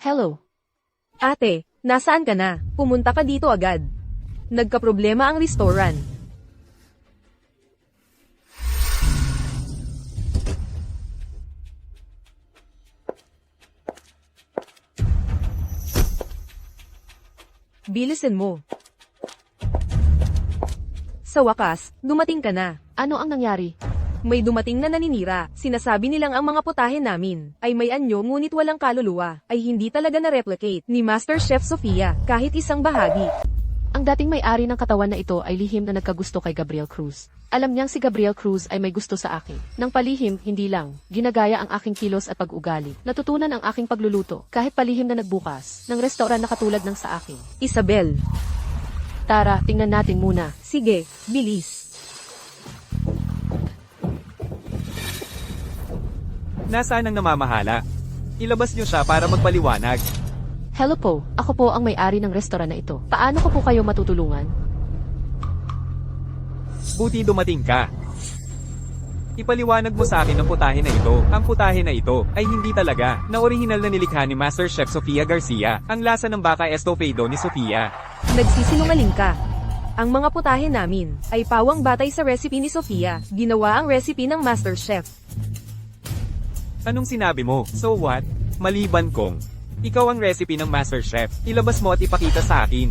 Hello. Ate, nasaan ka na? Pumunta ka dito agad. Nagkaproblema ang restaurant. Bilisan mo. Sa wakas, dumating ka na. Ano ang nangyari? May dumating na naninira. Sinasabi nilang ang mga putahe namin ay may anyo ngunit walang kaluluwa, ay hindi talaga na-replicate ni Master Chef Sofia kahit isang bahagi. Ang dating may-ari ng katawan na ito ay lihim na nagkagusto kay Gabriel Cruz. Alam niyang si Gabriel Cruz ay may gusto sa akin. Nang palihim, hindi lang. Ginagaya ang aking kilos at pag-ugali. Natutunan ang aking pagluluto, kahit palihim na nagbukas, ng restaurant na katulad ng sa akin. Isabel. Tara, tingnan natin muna. Sige, bilis. Nasaan ang namamahala? Ilabas niyo siya para magpaliwanag. Hello po, ako po ang may-ari ng restaurant na ito. Paano ko po kayo matutulungan? Buti dumating ka. Ipaliwanag mo sa akin ang putahe na ito. Ang putahe na ito ay hindi talaga na orihinal na nilikha ni Master Chef Sofia Garcia. Ang lasa ng baka estofado ni Sofia. Nagsisinungaling ka. Ang mga putahe namin ay pawang batay sa recipe ni Sofia. Ginawa ang recipe ng Master Chef. Anong sinabi mo? So what? Maliban kong ikaw ang recipe ng Master Chef. Ilabas mo at ipakita sa akin.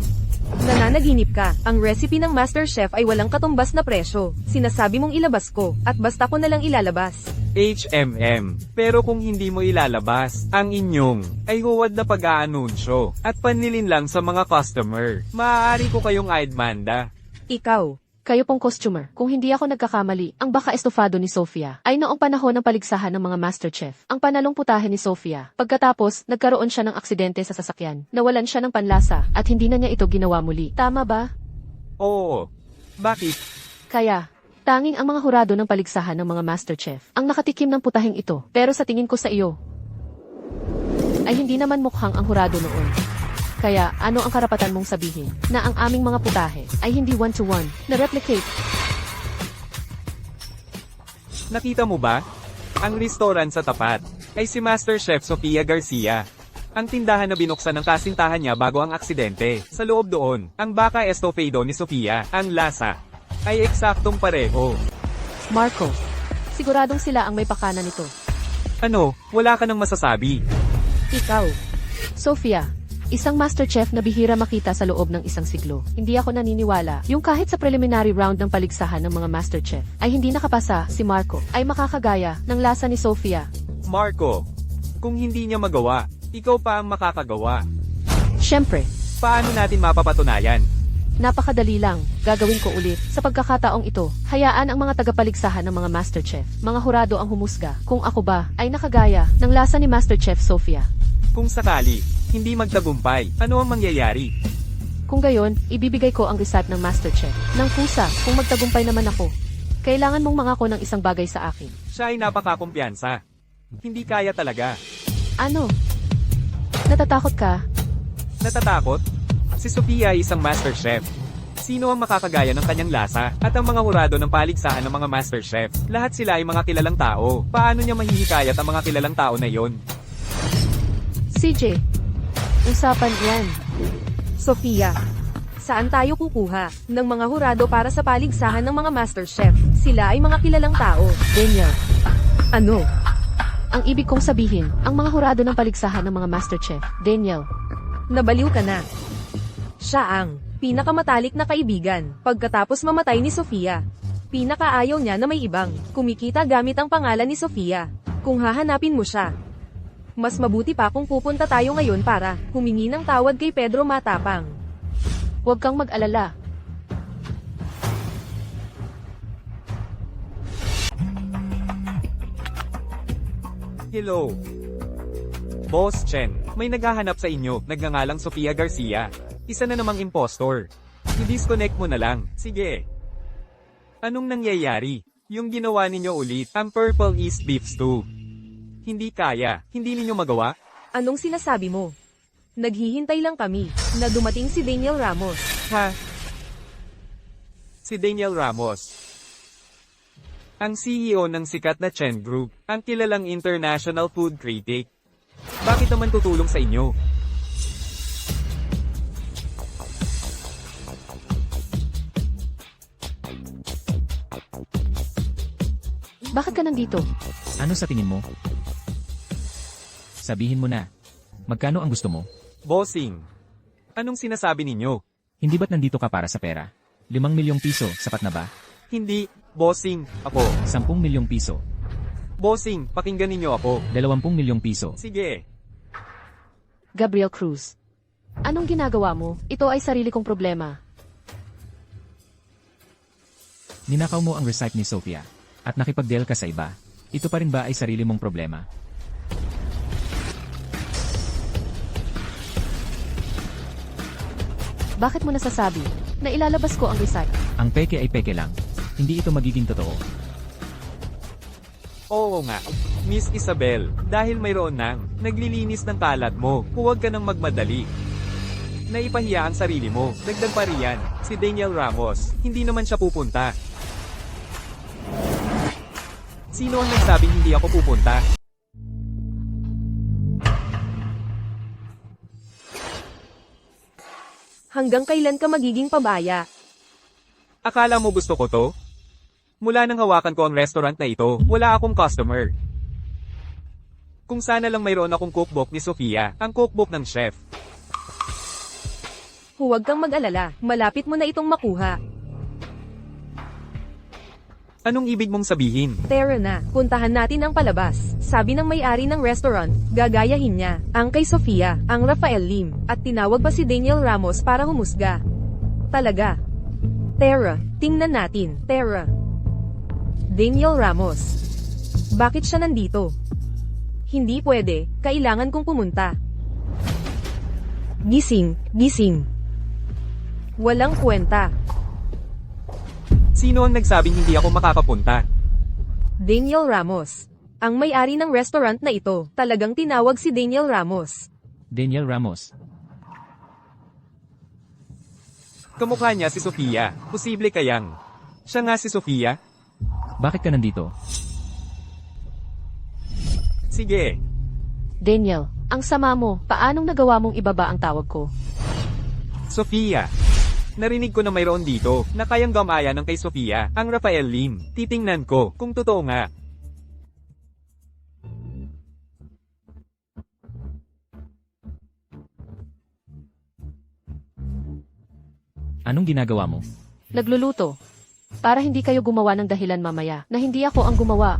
Nananaginip ka. Ang recipe ng Master Chef ay walang katumbas na presyo. Sinasabi mong ilabas ko, at basta ko na lang ilalabas. HMM. Pero kung hindi mo ilalabas, ang inyong ay huwad na pag-aanunsyo at panlilin lang sa mga customer, maaari ko kayong aidmanda. Ikaw. Kayo pong costumer, kung hindi ako nagkakamali, ang baka estofado ni Sofia ay noong panahon ng paligsahan ng mga Master Chef. Ang panalong putahe ni Sofia. Pagkatapos, nagkaroon siya ng aksidente sa sasakyan. Nawalan siya ng panlasa at hindi na niya ito ginawa muli. Tama ba? Oo. Bakit? Kaya, tanging ang mga hurado ng paligsahan ng mga Master Chef ang nakatikim ng putaheng ito. Pero sa tingin ko sa iyo, ay hindi naman mukhang ang hurado noon. Kaya, ano ang karapatan mong sabihin na ang aming mga putahe ay hindi one-to-one na replicate? Nakita mo ba? Ang restaurant sa tapat ay si Master Chef Sofia Garcia. Ang tindahan na binuksan ng kasintahan niya bago ang aksidente. Sa loob doon, ang baka estofado ni Sofia, ang lasa, ay eksaktong pareho. Marco, siguradong sila ang may pakana nito. Ano, wala ka nang masasabi? Ikaw. Sofia, isang Master Chef na bihira makita sa loob ng isang siglo. Hindi ako naniniwala. Yung kahit sa preliminary round ng paligsahan ng mga Master Chef ay hindi nakapasa, si Marco ay makakagaya ng lasa ni Sofia. Marco, kung hindi niya magawa, ikaw pa ang makakagawa. Siyempre, Paano natin mapapatunayan? napakadali lang. Gagawin ko ulit. Sa pagkakataong ito, hayaan ang mga tagapaligsahan ng mga Master Chef, mga hurado ang humusga, kung ako ba ay nakagaya ng lasa ni Master Chef Sofia. Kung sakali, hindi magtagumpay, ano ang mangyayari? Kung gayon, ibibigay ko ang recipe ng Master Chef. Nang kusa, kung magtagumpay naman ako, kailangan mong mangako ng isang bagay sa akin. Siya ay napakakumpiyansa. Hindi kaya talaga. Ano? Natatakot ka? Natatakot? Si Sofia ay isang Master Chef. Sino ang makakagaya ng kanyang lasa? At ang mga hurado ng paligsahan ng mga Master Chef, lahat sila ay mga kilalang tao. Paano niya mahihikayat ang mga kilalang tao na yon? CJ, usapan yan. Sofia. Saan tayo kukuha ng mga hurado para sa paligsahan ng mga Master Chef? Sila ay mga kilalang tao. Daniel, Ano? ang ibig kong sabihin, ang mga hurado ng paligsahan ng mga Master Chef. Daniel, Nabaliw ka na. Siya ang pinakamatalik na kaibigan pagkatapos mamatay ni Sofia. Pinakaayaw niya na may ibang kumikita gamit ang pangalan ni Sofia. Kung hahanapin mo siya, mas mabuti pa kung pupunta tayo ngayon para humingi ng tawad kay Pedro Matapang. huwag kang mag-alala. Hello. Boss Chen, may naghahanap sa inyo, nagngangalang Sofia Garcia. Isa na namang impostor. I-disconnect mo na lang, sige. Anong nangyayari? Yung ginawa ninyo ulit, ang Purple East Beef Stew. Hindi kaya, hindi ninyo magawa? Anong sinasabi mo? Naghihintay lang kami na dumating si Daniel Ramos. Ha? Si Daniel Ramos. Ang CEO ng sikat na Chen Group, ang kilalang international food critic. Bakit naman tutulong sa inyo? Bakit ka nandito? Ano sa tingin mo? Sabihin mo na. Magkano ang gusto mo? Bossing. Anong sinasabi ninyo? Hindi ba't nandito ka para sa pera? 5 milyong piso, sapat na ba? Hindi, bossing, ako. 10 milyong piso. Bossing, pakinggan ninyo ako. 20 milyong piso. Sige. Gabriel Cruz. Anong ginagawa mo? Ito ay sarili kong problema. Ninakaw mo ang receipt ni Sophia. At nakipag-deal ka sa iba. Ito pa rin ba ay sarili mong problema? Bakit mo nasasabi na ilalabas ko ang receipt? Ang peke ay peke lang. Hindi ito magiging totoo. Oo nga. Miss Isabel, dahil mayroon nang naglilinis ng kalat mo, huwag ka nang magmadali. Naipahiya ang sarili mo, dagdag pa riyan, si Daniel Ramos, hindi naman siya pupunta. Sino ang nagsabing hindi ako pupunta? Hanggang kailan ka magiging pabaya? Akala mo gusto ko to? Mula nang hawakan ko ang restaurant na ito, wala akong customer. Kung sana lang mayroon akong cookbook ni Sofia, ang cookbook ng chef. Huwag kang mag-alala, malapit mo na itong makuha. Anong ibig mong sabihin? Tara na, puntahan natin ang palabas. Sabi ng may-ari ng restaurant, gagayahin niya, ang kay Sofia, ang Rafael Lim, at tinawag pa si Daniel Ramos para humusga. Talaga. Tara, tingnan natin, Tara. Daniel Ramos. Bakit siya nandito? Hindi pwede, kailangan kong pumunta. Gising, gising. Walang kwenta. Sino ang nagsabing hindi ako makakapunta? Daniel Ramos. Ang may-ari ng restaurant na ito, talagang tinawag si Daniel Ramos. Daniel Ramos. Kamukha niya si Sofia, posible kayang. Siya nga si Sofia? Bakit ka nandito? Sige. Daniel, ang sama mo. Paanong nagawa mong ibaba ang tawag ko? Sofia. Narinig ko na mayroon dito, na kayang gamaya ng kay Sofia, ang Rafael Lim. Titingnan ko, kung totoo nga. Anong ginagawa mo? Nagluluto. Para hindi kayo gumawa ng dahilan mamaya na hindi ako ang gumawa.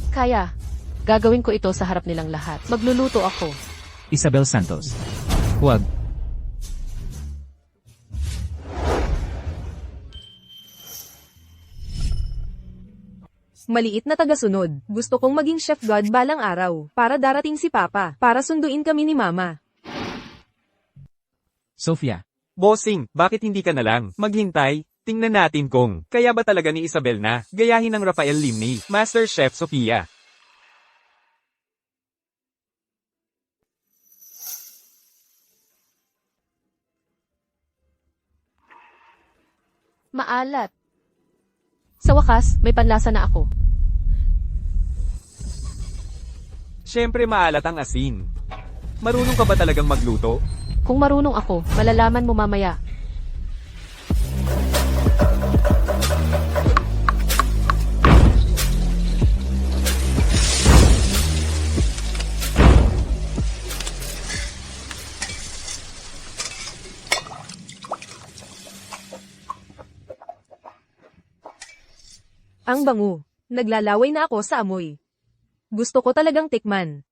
Kaya, gagawin ko ito sa harap nilang lahat. Magluluto ako. Isabel Santos. Huwag. Maliit na tagasunod. Gusto kong maging chef god balang araw, para darating si Papa, para sunduin kami ni Mama. Sophia. Bossing, bakit hindi ka na lang maghintay? Tingnan natin kung kaya ba talaga ni Isabel na gayahin ng Rafael Lim ni Master Chef Sofia. Maalat. Sa wakas, may panlasa na ako. Siyempre maalat ang asin. Marunong ka ba talagang magluto? Kung marunong ako, malalaman mo mamaya. Ang bango. Naglalaway na ako sa amoy. Gusto ko talagang tikman.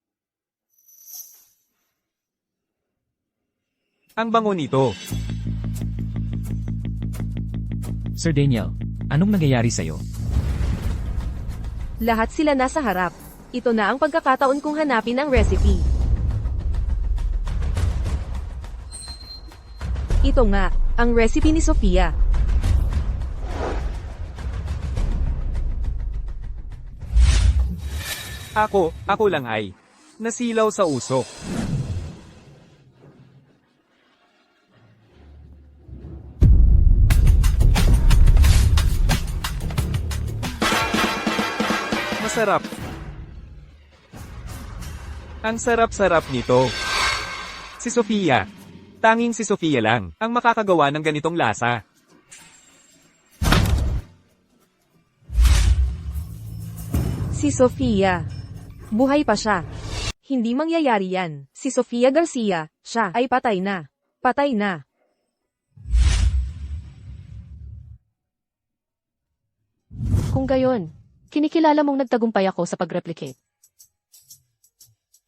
Ang bango nito. Sir Daniel, anong nangyayari sa'yo? Lahat sila nasa harap. Ito na ang pagkakataon kong hanapin ang recipe. Ito nga, ang recipe ni Sofia. Ako lang ay nasilaw sa usok. Masarap. Ang sarap-sarap nito. Si Sofia. Tanging si Sofia lang ang makakagawa ng ganitong lasa. Si Sofia. Buhay pa siya. Hindi mangyayari yan. Si Sofia Garcia, siya ay patay na. Patay na. Kung gayon, kinikilala mong nagtagumpay ako sa pag-replicate.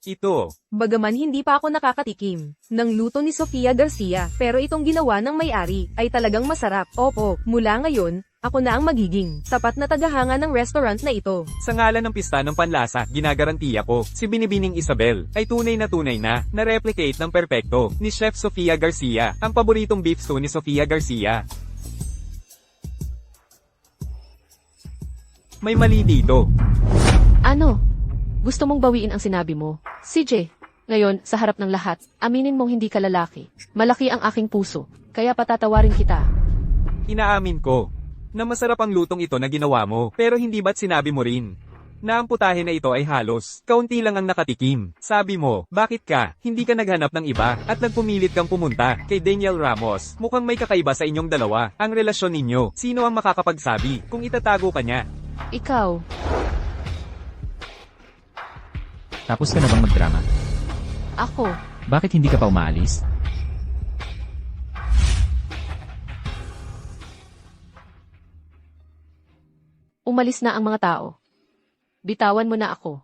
Ito. Bagaman hindi pa ako nakakatikim ng luto ni Sofia Garcia, pero itong ginawa ng may-ari ay talagang masarap. Opo, mula ngayon, ako na ang magiging tapat na tagahanga ng restaurant na ito. Sa ngalan ng pista ng panlasa, ginagarantiya ko, si Binibining Isabel ay tunay na na-replicate ng perpekto ni Chef Sofia Garcia, ang paboritong beef stew ni Sofia Garcia. May mali dito. Ano? Gusto mong bawiin ang sinabi mo? CJ, ngayon, sa harap ng lahat, aminin mong hindi ka lalaki. Malaki ang aking puso, kaya patatawarin kita. Inaamin ko na masarap ang lutong ito na ginawa mo, pero hindi ba't sinabi mo rin na ang putahe na ito ay halos kaunti lang ang nakatikim. Sabi mo, bakit ka hindi ka naghanap ng iba at nagpumilit kang pumunta kay Daniel Ramos? Mukhang may kakaiba sa inyong dalawa ang relasyon ninyo. Sino ang makakapagsabi kung itatago ka niya? Ikaw, Tapos ka na bang magdrama? ako, Bakit hindi ka pa umaalis? umalis na ang mga tao. Bitawan mo na ako.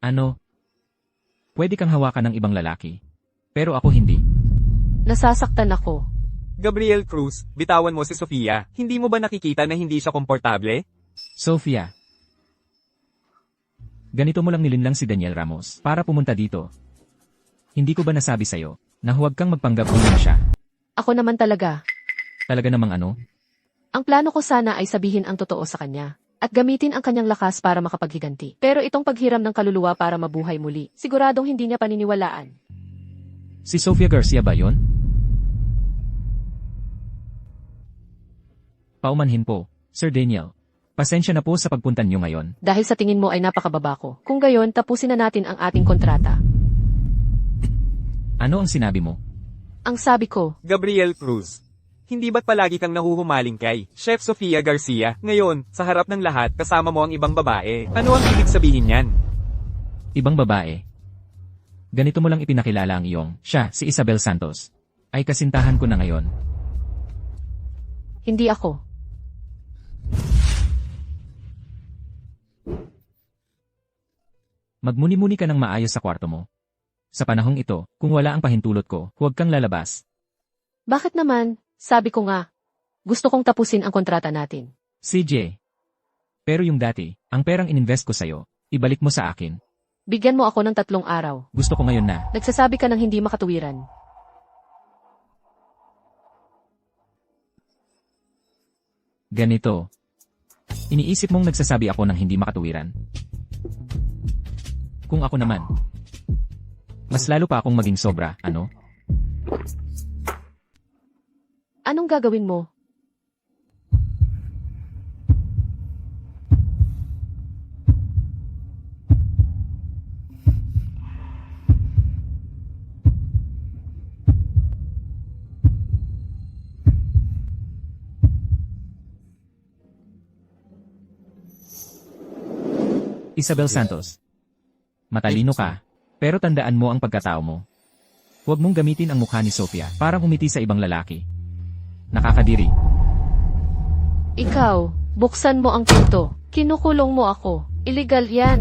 Ano? Pwede kang hawakan ng ibang lalaki. Pero ako hindi. Nasasaktan ako. Gabriel Cruz, bitawan mo si Sofia. Hindi mo ba nakikita na hindi siya komportable? Sophia. Ganito mo lang nilinlang si Daniel Ramos para pumunta dito. Hindi ko ba nasabi sa'yo na huwag kang magpanggap kung ano siya? Ako naman talaga. Talaga namang ano? Ang plano ko sana ay sabihin ang totoo sa kanya. At gamitin ang kanyang lakas para makapaghiganti. Pero itong paghiram ng kaluluwa para mabuhay muli, siguradong hindi niya paniniwalaan. Si Sofia Garcia ba yun? Paumanhin po, Sir Daniel. Pasensya na po sa pagpunta niyo ngayon. Dahil sa tingin mo ay napakababa ko. Kung gayon, tapusin na natin ang ating kontrata. Ano ang sinabi mo? Ang sabi ko, Gabriel Cruz. Hindi ba't palagi kang nahuhumaling kay Chef Sofia Garcia? Ngayon, sa harap ng lahat, kasama mo ang ibang babae. Ano ang ibig sabihin yan? Ibang babae. Ganito mo lang ipinakilala ang iyong, siya, si Isabel Santos. Ay kasintahan ko na ngayon. hindi ako. Magmuni-muni ka ng maayos sa kwarto mo. Sa panahong ito, kung wala ang pahintulot ko, huwag kang lalabas. Bakit naman? Sabi ko nga, gusto kong tapusin ang kontrata natin. CJ. Pero yung dati, ang perang ininvest ko sa'yo, ibalik mo sa akin. Bigyan mo ako ng 3 araw. Gusto ko ngayon na. Nagsasabi ka ng hindi makatuwiran. Ganito. Iniisip mong nagsasabi ako ng hindi makatuwiran. Kung ako naman, mas lalo pa akong maging sobra, ano? Anong gagawin mo? Isabel Santos. Matalino ka, pero tandaan mo ang pagkatao mo. Huwag mong gamitin ang mukha ni Sofia para umiti sa ibang lalaki. Nakakadiri. Ikaw, buksan mo ang pinto. Kinukulong mo ako. Illegal yan.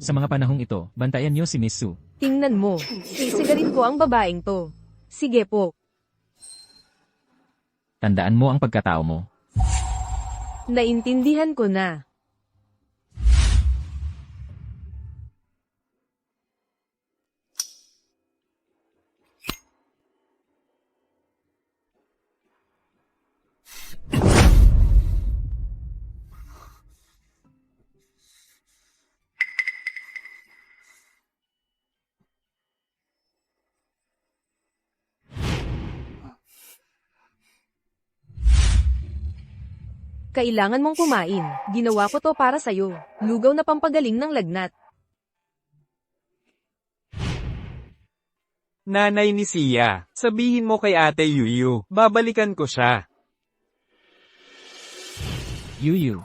Sa mga panahong ito, bantayan niyo si Miss Sue. Tingnan mo, sisigarin ko ang babaeng to. Sige po, Tandaan mo ang pagkatao mo. naintindihan ko na. Kailangan mong kumain. Ginawa ko to para sa'yo. Lugaw na pampagaling ng lagnat. Nanay ni Sia, sabihin mo kay Ate Yuyu, babalikan ko siya. Yuyu.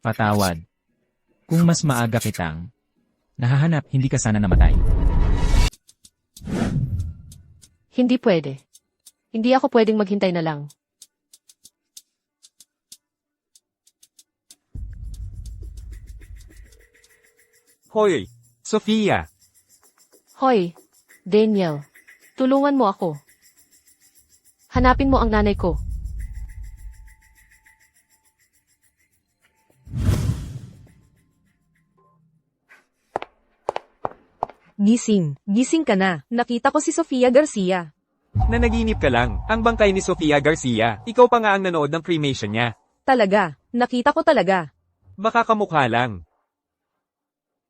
Patawad. Kung mas maaga kitang nahahanap, hindi ka sana namatay. Hindi pwede. Hindi ako pwedeng maghintay na lang. Hoy, Sofia. Hoy, Daniel. Tulungan mo ako. Hanapin mo ang nanay ko. Gising. Gising ka na. Nakita ko si Sofia Garcia. Nanaginip ka lang, ang bangkay ni Sofia Garcia, ikaw pa nga ang nanood ng cremation niya. Talaga. Nakita ko talaga. Baka kamukha lang.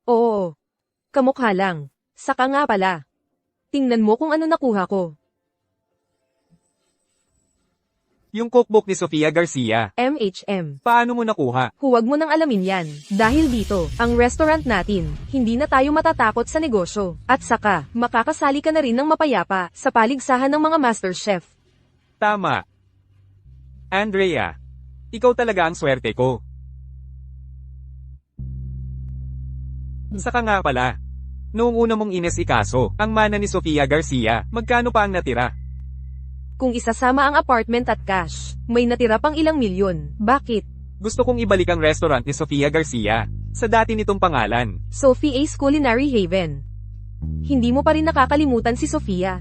Oo. Kamukha lang. Saka nga pala. Tingnan mo kung ano nakuha ko. Yung cookbook ni Sofia Garcia, MHM. paano mo nakuha? Huwag mo nang alamin yan. Dahil dito, ang restaurant natin, hindi na tayo matatakot sa negosyo. At saka, makakasali ka na rin ng mapayapa sa paligsahan ng mga master chef. Tama. Andrea, ikaw talaga ang swerte ko. Saka nga pala, noong una mong inesikaso, ang mana ni Sofia Garcia, magkano pa ang natira? Kung isasama ang apartment at cash, may natira pang ilang milyon. Bakit? Gusto kong ibalik ang restaurant ni Sofia Garcia, sa dati nitong pangalan. Sophie Ace Culinary Haven. Hindi mo pa rin nakakalimutan si Sofia.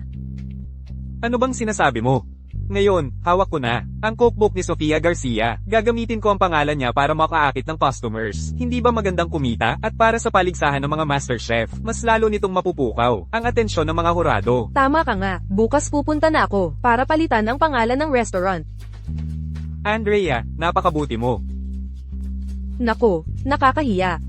Ano bang sinasabi mo? Ngayon, hawak ko na, ang cookbook ni Sofia Garcia, gagamitin ko ang pangalan niya para makaakit ng customers. Hindi ba magandang kumita? At para sa paligsahan ng mga master chef, mas lalo nitong mapupukaw ang atensyon ng mga hurado. Tama ka nga, bukas pupunta na ako para palitan ang pangalan ng restaurant. Andrea, napakabuti mo. Nako, nakakahiya.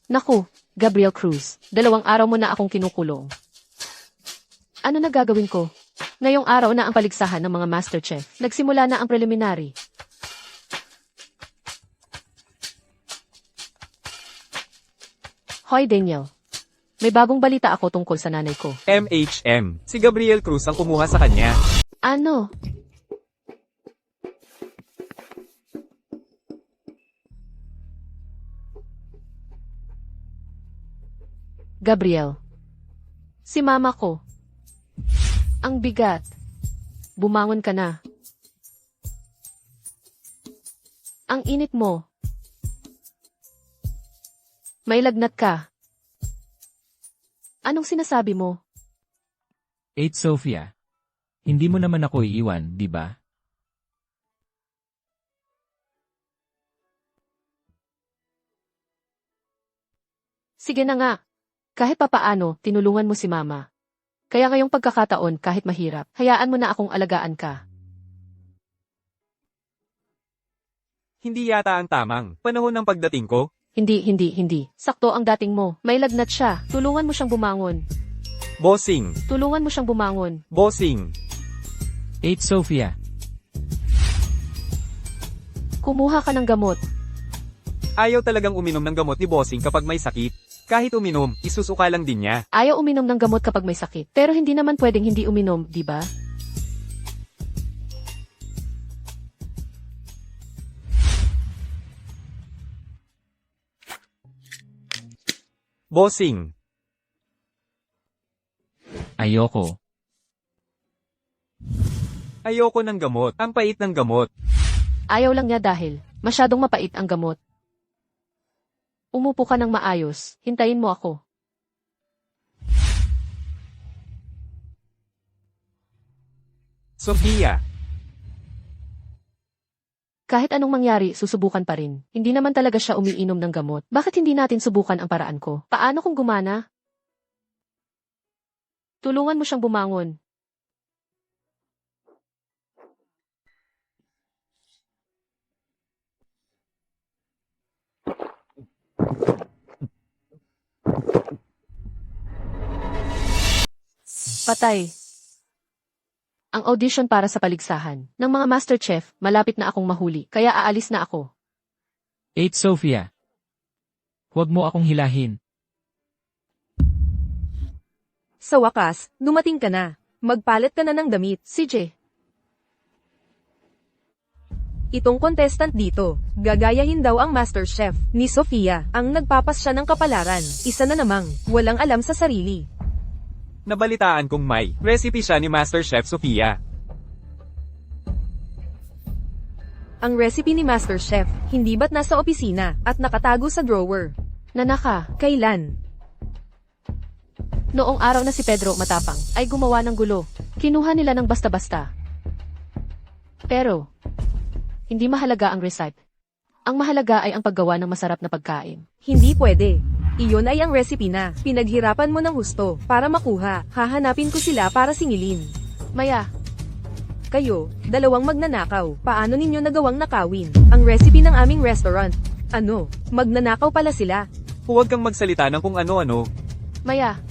Naku, Gabriel Cruz, 2 araw mo na akong kinukulong. Ano na gagawin ko? Ngayong araw na ang paligsahan ng mga master chef. Nagsimula na ang preliminary. Hoy Daniel. May bagong balita ako tungkol sa nanay ko. MHM, si Gabriel Cruz ang kumuha sa kanya. Ano? Gabriel. Si mama ko. Ang bigat. Bumangon ka na. Ang init mo. May lagnat ka. Anong sinasabi mo? 8 Sophia. Hindi mo naman ako iiwan, di ba? Sige na nga. Kahit papaano, tinulungan mo si mama. Kaya ngayong pagkakataon kahit mahirap, hayaan mo na akong alagaan ka. Hindi yata ang tamang panahon ng pagdating ko. Hindi. Sakto ang dating mo. May lagnat siya. Tulungan mo siyang bumangon. Bossing, Tulungan mo siyang bumangon. bossing. 8 Sophia. Kumuha ka ng gamot. Ayaw talagang uminom ng gamot ni bossing kapag may sakit. Kahit uminom, isusuka lang din niya. Ayaw uminom ng gamot kapag may sakit. Pero hindi naman pwedeng hindi uminom, di ba? Bossing, Ayoko. ayoko ng gamot. Ang pait ng gamot. Ayaw lang niya dahil masyadong mapait ang gamot. Umupo ka ng maayos. Hintayin mo ako. Sofia, Kahit anong mangyari, susubukan pa rin. Hindi naman talaga siya umiinom ng gamot. Bakit hindi natin subukan ang paraan ko? Paano kung gumana? Tulungan mo siyang bumangon. Patay. Ang audition para sa paligsahan ng mga MasterChef, malapit na akong mahuli, kaya aalis na ako. 8 Sophia. Huwag mo akong hilahin. Sa wakas, dumating ka na. Magpalit ka na ng damit. CJ, Itong contestant dito, gagayahin daw ang MasterChef ni Sofia, ang nagpapas siya ng kapalaran. Isa na namang, walang alam sa sarili. Nabalitaan kong may recipe siya ni MasterChef Sofia. Ang recipe ni MasterChef, hindi ba't nasa opisina, at nakatago sa drawer? nanaka. Kailan? Noong araw na si Pedro matapang, ay gumawa ng gulo. Kinuha nila ng basta-basta. Pero, hindi mahalaga ang recipe. Ang mahalaga ay ang paggawa ng masarap na pagkain. Hindi pwede. Iyon ay ang recipe na, pinaghirapan mo ng husto, para makuha, hahanapin ko sila para singilin. Maya, Kayo, dalawang magnanakaw, paano ninyo nagawang nakawin? Ang recipe ng aming restaurant. Ano, magnanakaw pala sila. Huwag kang magsalita ng kung ano-ano. Maya,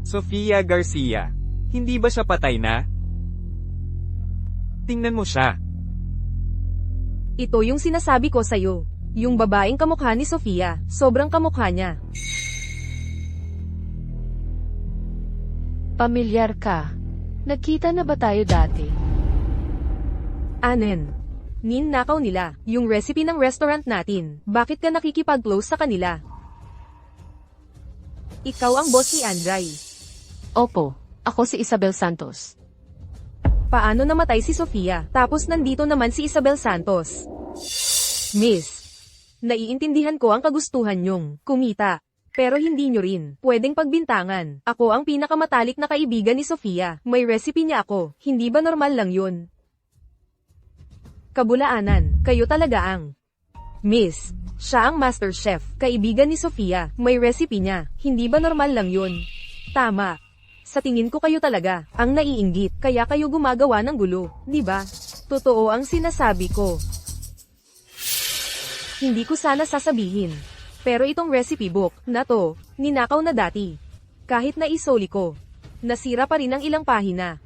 Sofia Garcia. Hindi ba siya patay na? Tingnan mo siya. Ito yung sinasabi ko sa'yo. Yung babaeng kamukha ni Sofia, sobrang kamukha niya. pamilyar ka. Nagkita na ba tayo dati? Anen. Nakaw nila, yung recipe ng restaurant natin. Bakit ka nakikipag-close sa kanila? Ikaw ang boss ni Andray. Opo, ako si Isabel Santos. Paano namatay si Sofia, tapos nandito naman si Isabel Santos? Miss, naiintindihan ko ang kagustuhan nyong kumita. Pero hindi nyo rin pwedeng pagbintangan. Ako ang pinakamatalik na kaibigan ni Sofia. May recipe niya ako. Hindi ba normal lang yun? Kabulaanan, kayo talaga ang Miss. Siya ang master chef, kaibigan ni Sofia. May recipe niya. Hindi ba normal lang yun? Tama. Sa tingin ko kayo talaga ang naiinggit, kaya kayo gumagawa ng gulo, di ba? Totoo ang sinasabi ko. Hindi ko sana sasabihin. Pero itong recipe book na to, ninakaw na dati. Kahit na isoli ko, nasira pa rin ang ilang pahina.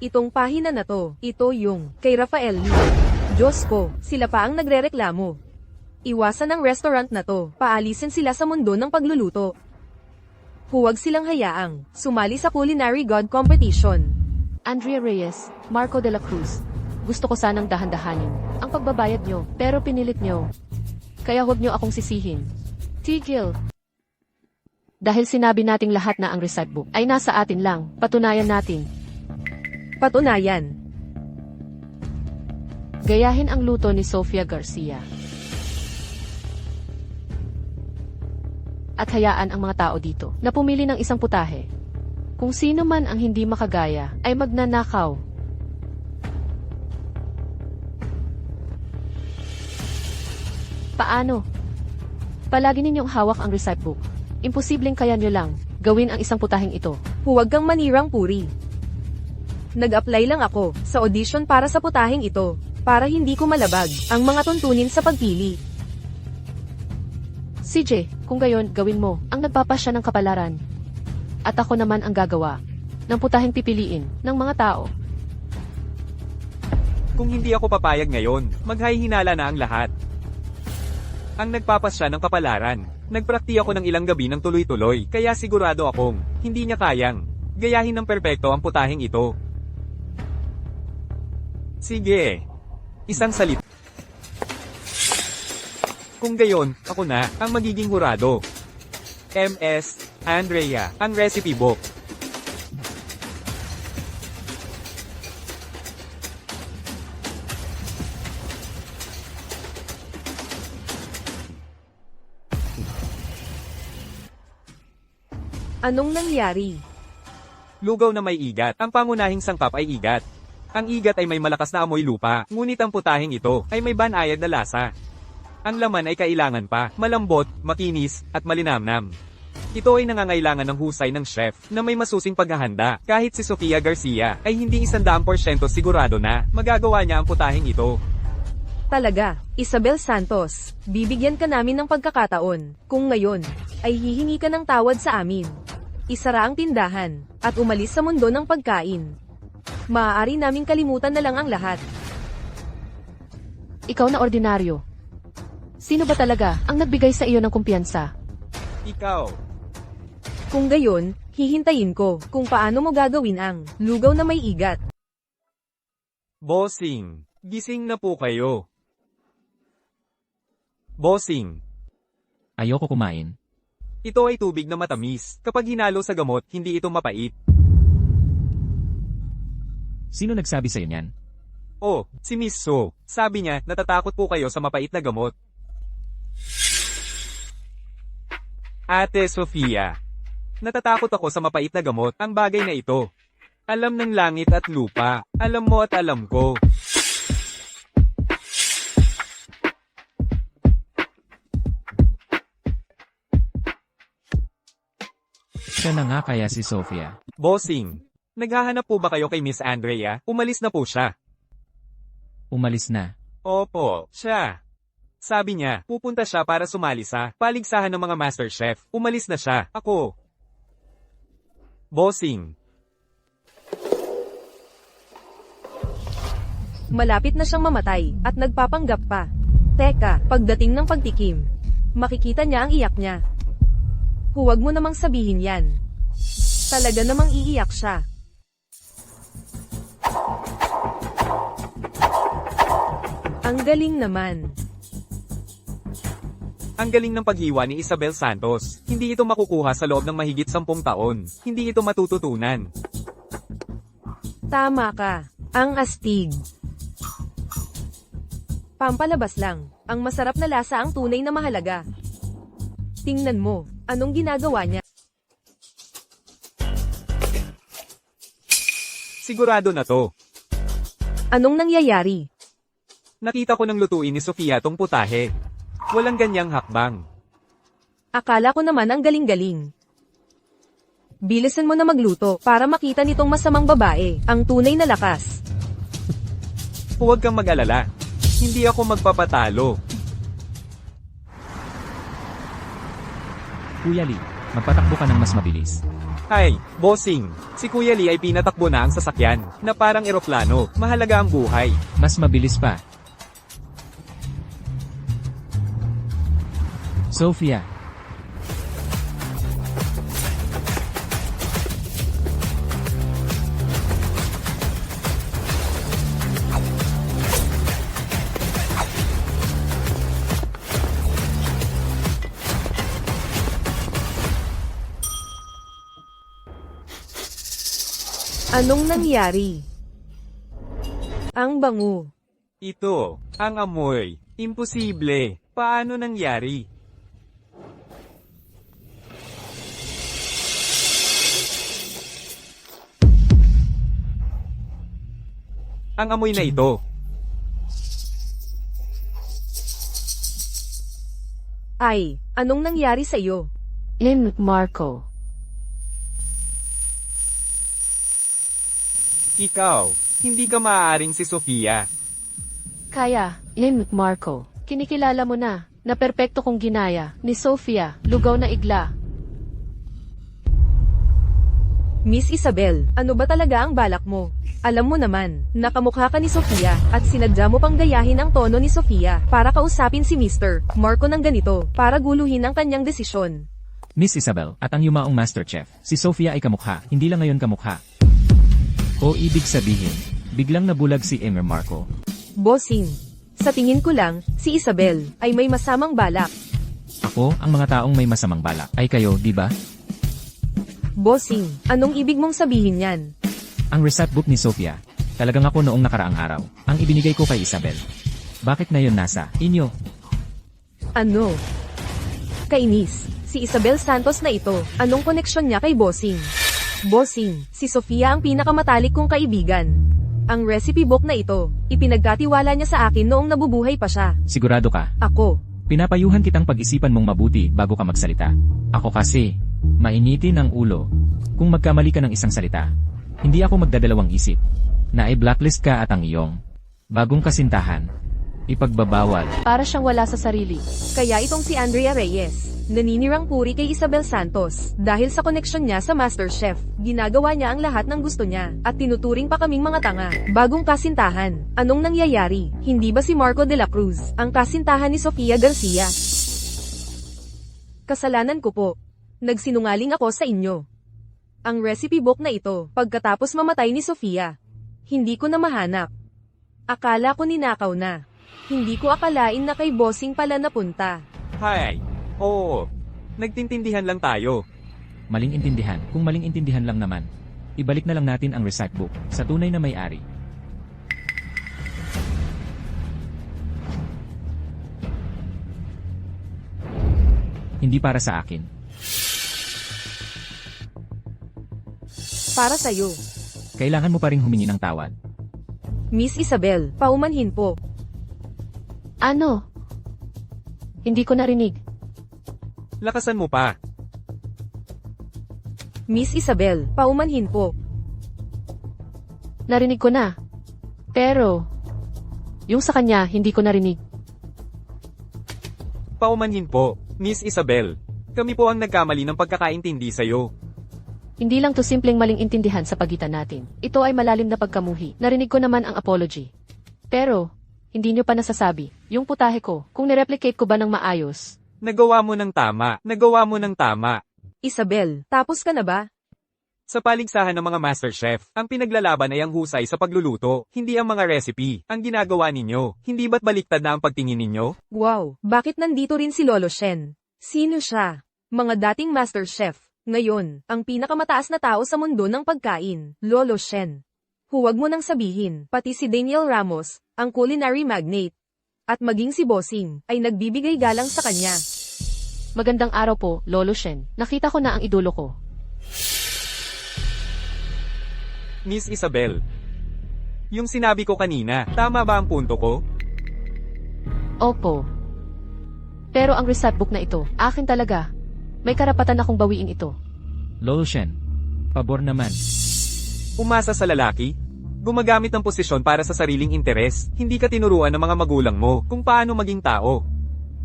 Itong pahina na to, ito yung kay Rafael Lee. Diyos ko, sila pa ang nagrereklamo. Iwasan ang restaurant na to, paalisin sila sa mundo ng pagluluto. Huwag silang hayaang sumali sa Culinary God Competition. Andrea Reyes, Marco de la Cruz. Gusto ko sanang dahan-dahanin ang pagbabayad nyo, pero pinilit nyo. Kaya huwag nyo akong sisihin. Tigil. Dahil sinabi nating lahat na ang recipe book ay nasa atin lang, patunayan natin. Patunayan. Gayahin ang luto ni Sofia Garcia. At hayaan ang mga tao dito na pumili ng isang putahe. Kung sino man ang hindi makagaya, ay magnanakaw. Paano? Palagi ninyong hawak ang recipe book. Imposibleng kaya nyo lang gawin ang isang putaheng ito. Huwag kang manirang puri. Nag-apply lang ako sa audition para sa putaheng ito, para hindi ko malabag ang mga tuntunin sa pagpili. CJ, kung gayon, gawin mo ang nagpapasya ng kapalaran. At ako naman ang gagawa ng putaheng pipiliin ng mga tao. Kung hindi ako papayag ngayon, maghahinala na ang lahat. Ang nagpapasya ng kapalaran. Nagprakti ako ng ilang gabi ng tuloy-tuloy, kaya sigurado akong hindi niya kayang gayahin ng perpekto ang putaheng ito. Sige. Isang salita. Kung gayon, ako na ang magiging hurado. MS. Andrea, ang recipe book. Anong nangyari? Lugaw na may igat. Ang pangunahing sangkap ay igat. Ang igat ay may malakas na amoy lupa, ngunit ang putaheng ito ay may banayad na lasa. Ang laman ay kailangan pa, malambot, makinis, at malinamnam. Ito ay nangangailangan ng husay ng chef na may masusing paghahanda. Kahit si Sofia Garcia ay hindi 100% sigurado na magagawa niya ang putaheng ito. Talaga, Isabel Santos, bibigyan ka namin ng pagkakataon. Kung ngayon, ay hihingi ka ng tawad sa amin. Isara ang tindahan, at umalis sa mundo ng pagkain. Maaari naming kalimutan na lang ang lahat. Ikaw na ordinaryo. Sino ba talaga ang nagbigay sa iyo ng kumpiyansa? Ikaw. Kung gayon, hihintayin ko kung paano mo gagawin ang lugaw na may igat. Bossing, gising na po kayo. Bossing, Ayoko kumain. ito ay tubig na matamis. Kapag hinalo sa gamot, hindi ito mapait. Sino nagsabi sa'yo niyan? Oh, si Miss So. Sabi niya, natatakot po kayo sa mapait na gamot. Ate Sofia. Natatakot ako sa mapait na gamot, ang bagay na ito. Alam ng langit at lupa. Alam mo at alam ko. Siya na nga kaya si Sofia. Bossing, naghahanap po ba kayo kay Miss Andrea? Umalis na po siya. Umalis na. Opo, siya. Sabi niya, pupunta siya para sumali sa paligsahan ng mga MasterChef. Umalis na siya. Ako. Bossing. Malapit na siyang mamatay, at nagpapanggap pa. Teka, pagdating ng pagtikim, makikita niya ang iyak niya. Huwag mo namang sabihin yan. Talaga namang iiyak siya. Ang galing naman. Ang galing ng paghiwa ni Isabel Santos. Hindi ito makukuha sa loob ng mahigit 10 taon. Hindi ito matututunan. Tama ka. Ang astig. Pampalabas lang. Ang masarap na lasa ang tunay na mahalaga. Tingnan mo, anong ginagawa niya? Sigurado na to. Anong nangyayari? Nakita ko ng lutuin ni Sofia tong putahe. Walang ganyang hakbang. Akala ko naman ang galing-galing. Bilisan mo na magluto para makita nitong masamang babae ang tunay na lakas. Huwag kang mag-alala. Hindi ako magpapatalo. Kuya Lee, magpatakbo ka ng mas mabilis. Hi, bossing. Si Kuya Lee ay pinatakbo na ang sasakyan, na parang eroplano. Mahalaga ang buhay. Mas mabilis pa. Sofia. Anong nangyari? Ang bango. Ito, ang amoy. Imposible. Paano nangyari? Ang amoy na ito. Ay, anong nangyari sa iyo? Lynn Marco. Ikaw, hindi ka maaaring si Sofia. Kaya, Lynn Marco. Kinikilala mo na perpekto kong ginaya ni Sofia, lugaw na igla. Miss Isabel, ano ba talaga ang balak mo? Alam mo naman, nakamukha ka ni Sofia, at sinadya mo pang gayahin ang tono ni Sofia, para kausapin si Mr. Marco ng ganito, para guluhin ang kanyang desisyon. Miss Isabel, at ang yumaong MasterChef, si Sofia ay kamukha, hindi lang ngayon kamukha. O ibig sabihin, biglang nabulag si Emer Marco. Bossing, sa tingin ko lang, si Isabel, ay may masamang balak. Ako, ang mga taong may masamang balak, ay kayo, di ba? Bossing, anong ibig mong sabihin yan? Ang recipe book ni Sofia, talagang ako noong nakaraang araw, ang ibinigay ko kay Isabel. Bakit ngayon nasa inyo? Ano? Kainis, si Isabel Santos na ito, anong koneksyon niya kay Bossing? Bossing, si Sofia ang pinakamatalik kong kaibigan. Ang recipe book na ito, ipinagkatiwala niya sa akin noong nabubuhay pa siya. Sigurado ka? Ako, Pinapayuhan kitang pag-isipan mong mabuti bago ka magsalita. Ako kasi, mainitin ang ulo. Kung magkamali ka ng isang salita, hindi ako magdadalawang isip na i-blacklist ka at ang iyong bagong kasintahan. Ipagbabawal. Para siyang wala sa sarili. Kaya itong si Andrea Reyes, naninirang puri kay Isabel Santos, dahil sa koneksyon niya sa MasterChef, ginagawa niya ang lahat ng gusto niya, at tinuturing pa kaming mga tanga. Bagong kasintahan, anong nangyayari? Hindi ba si Marco de la Cruz, ang kasintahan ni Sofia Garcia? Kasalanan ko po. Nagsinungaling ako sa inyo. Ang recipe book na ito, pagkatapos mamatay ni Sofia, hindi ko na mahanap. Akala ko ninakaw na. Hindi ko akalain na kay bossing pala napunta. Hi. Oo. Nagtintindihan lang tayo. Maling intindihan. Kung maling intindihan lang naman, ibalik na lang natin ang receipt book sa tunay na may-ari. Hindi para sa akin. Para sa'yo. Kailangan mo pa ring humingi ng tawad. Miss Isabel, paumanhin po. Ano? Hindi ko narinig. Lakasan mo pa. Miss Isabel, paumanhin po. Narinig ko na. Pero, yung sa kanya, hindi ko narinig. Paumanhin po, Miss Isabel. Kami po ang nagkamali ng pagkakaintindi sa'yo. Hindi lang to simpleng maling intindihan sa pagitan natin. Ito ay malalim na pagkamuhi. Narinig ko naman ang apology. Pero, hindi nyo pa nasasabi, yung putahe ko, kung nireplicate ko ba ng maayos. Nagawa mo ng tama. Nagawa mo ng tama. Isabel, tapos ka na ba? Sa paligsahan ng mga MasterChef, ang pinaglalaban ay ang husay sa pagluluto, hindi ang mga recipe. Ang ginagawa ninyo, hindi ba't baliktad na ang pagtingin ninyo? Wow, bakit nandito rin si Lolo Shen? Sino siya? Mga dating MasterChef. Ngayon, ang pinakamataas na tao sa mundo ng pagkain, Lolo Shen. Huwag mo nang sabihin, pati si Daniel Ramos, ang culinary magnate, at maging si Bossing, ay nagbibigay galang sa kanya. Magandang araw po, Lolo Shen. Nakita ko na ang idolo ko. Miss Isabel. Yung sinabi ko kanina, tama ba ang punto ko? Opo. Pero ang receipt book na ito, akin talaga. May karapatan akong bawiin ito. Lolo Shen, pabor naman. Umasa sa lalaki? Gumagamit ng posisyon para sa sariling interes, hindi ka tinuruan ng mga magulang mo kung paano maging tao.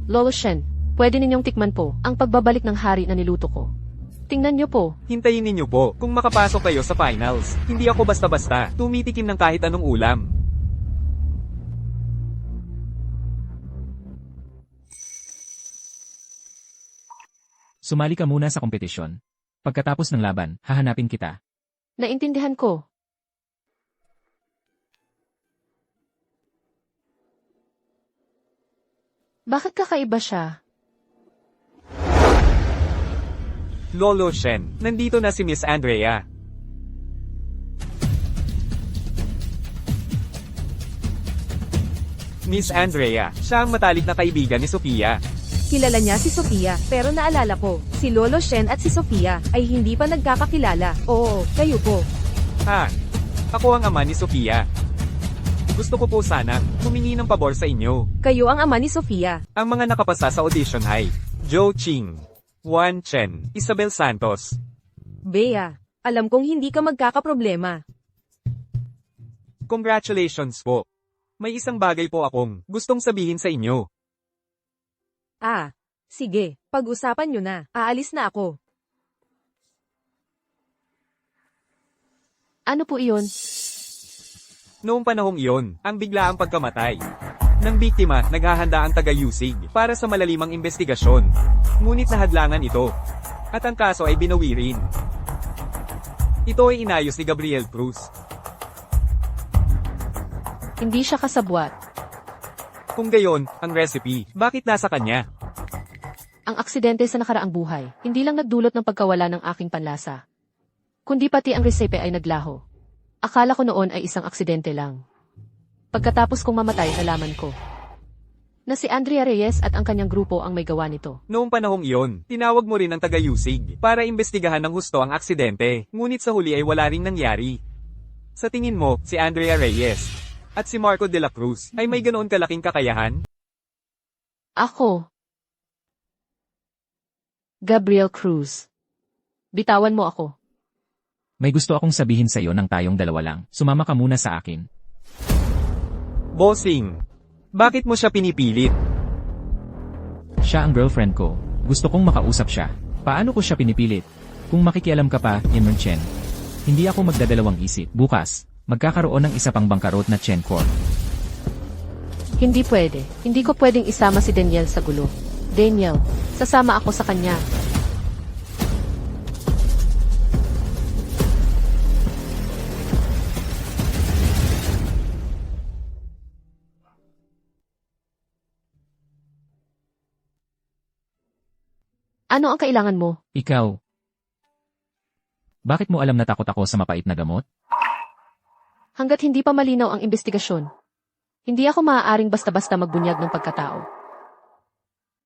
Lolo Shen, pwede ninyong tikman po ang pagbabalik ng hari na niluto ko. Tingnan niyo po. Hintayin ninyo po kung makapasok kayo sa finals. Hindi ako basta-basta, tumitikim ng kahit anong ulam. Sumali ka muna sa kompetisyon. Pagkatapos ng laban, hahanapin kita. Naintindihan ko. Bakit kakaiba siya? Lolo Shen, nandito na si Miss Andrea. Miss Andrea, siya ang matalik na kaibigan ni Sofia. Kilala niya si Sofia, pero naalala ko, si Lolo Shen at si Sofia ay hindi pa nagkakakilala. Oo, kayo po. Ha? Ako ang ama ni Sofia. Gusto ko po sana humingi ng pabor sa inyo. Kayo ang ama ni Sofia. Ang mga nakapasa sa audition ay Joe Ching, Juan Chen, Isabel Santos. Bea, alam kong hindi ka magkakaproblema. Congratulations po. May isang bagay po akong gustong sabihin sa inyo. Ah, sige, pag-usapan nyo na. Aalis na ako. Ano po iyon? Noong panahong iyon, ang biglaang pagkamatay ng biktima, naghahanda ang taga-USIG para sa malalimang investigasyon. Ngunit nahadlangan ito, at ang kaso ay binawi rin. Ito ay inayos ni Gabriel Cruz. Hindi siya kasabwat. Kung gayon, ang recipe, bakit nasa kanya? Ang aksidente sa nakaraang buhay, hindi lang nagdulot ng pagkawala ng aking panlasa. Kundi pati ang resipe ay naglaho. Akala ko noon ay isang aksidente lang. Pagkatapos kong mamatay, nalaman ko na si Andrea Reyes at ang kanyang grupo ang may gawa nito. Noong panahong iyon, tinawag mo rin ang taga-USIG para imbestigahan ng husto ang aksidente, ngunit sa huli ay wala ring nangyari. Sa tingin mo, si Andrea Reyes at si Marco de la Cruz ay may ganoon kalaking kakayahan? Ako, Gabriel Cruz. Bitawan mo ako. May gusto akong sabihin sa iyo ng tayong dalawa lang. Sumama ka muna sa akin. Bossing, Bakit mo siya pinipilit? Siya ang girlfriend ko. Gusto kong makausap siya. Paano ko siya pinipilit? Kung makikialam ka pa, Imran Chen. Hindi ako magdadalawang isip. Bukas, magkakaroon ng isa pang bangkarot na Chen Corp. Hindi pwede. Hindi ko pwedeng isama si Daniel sa gulo. Daniel, sasama ako sa kanya. Ano ang kailangan mo? Ikaw. Bakit mo alam na takot ako sa mapait na gamot? Hanggat hindi pa malinaw ang investigasyon, hindi ako maaaring basta-basta magbunyag ng pagkatao.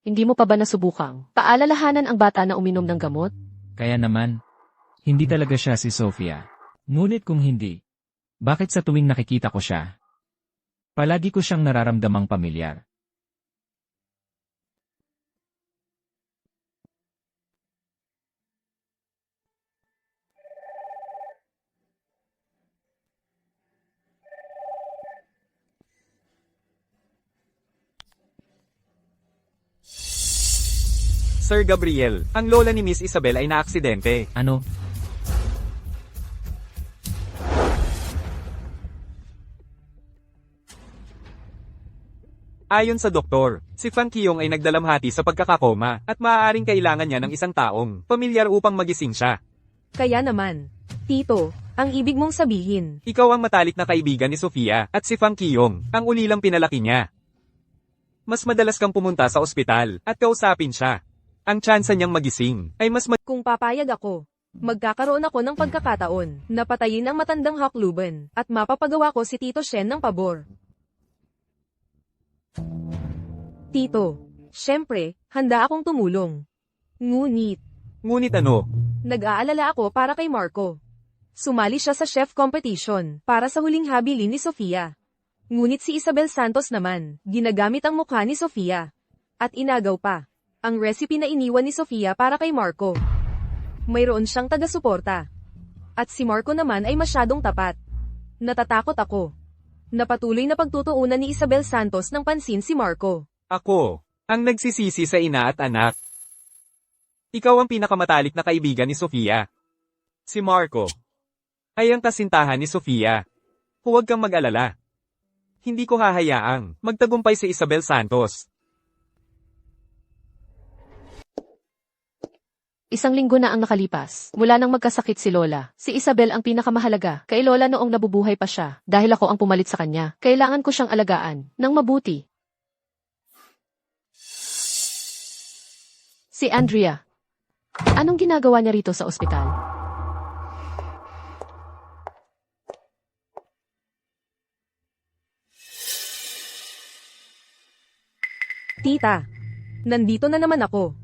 Hindi mo pa ba nasubukang paalalahanan ang bata na uminom ng gamot? Kaya naman, hindi talaga siya si Sofia. Ngunit kung hindi, bakit sa tuwing nakikita ko siya, palagi ko siyang nararamdamang pamilyar? Sir Gabriel, ang lola ni Miss Isabel ay naaksidente. Ano? Ayon sa doktor, si Fan Qiyong ay nagdalamhati sa pagkakakoma at maaaring kailangan niya ng isang taong pamilyar upang magising siya. Kaya naman, Tito, ang ibig mong sabihin, Ikaw ang matalik na kaibigan ni Sofia at si Fan Qiyong, ang ulilang pinalaki niya. Mas madalas kang pumunta sa ospital at kausapin siya. Ang tsansa niyang magising ay mas kung papayag ako, magkakaroon ako ng pagkakataon na patayin ang matandang hakluban at mapapagawa ko si Tito Shen ng pabor. Tito, syempre, handa akong tumulong. Ngunit ano? nag-aalala ako para kay Marco. Sumali siya sa chef competition para sa huling habilin ni Sofia. Ngunit si Isabel Santos naman, ginagamit ang mukha ni Sofia. At inagaw pa ang recipe na iniwan ni Sofia para kay Marco. Mayroon siyang taga-suporta. At si Marco naman ay masyadong tapat. Natatakot ako. Napatuloy na pagtutuunan ni Isabel Santos ng pansin si Marco. Ako, ang nagsisisi sa ina at anak. Ikaw ang pinakamatalik na kaibigan ni Sofia. Si Marco ay ang kasintahan ni Sofia. Huwag kang mag-alala. Hindi ko hahayaang magtagumpay si Isabel Santos. Isang linggo na ang nakalipas. Mula nang magkasakit si Lola, si Isabel ang pinakamahalaga kay Lola noong nabubuhay pa siya dahil ako ang pumalit sa kanya. Kailangan ko siyang alagaan ng mabuti. Si Andrea. Anong ginagawa niya rito sa ospital? Tita, nandito na naman ako.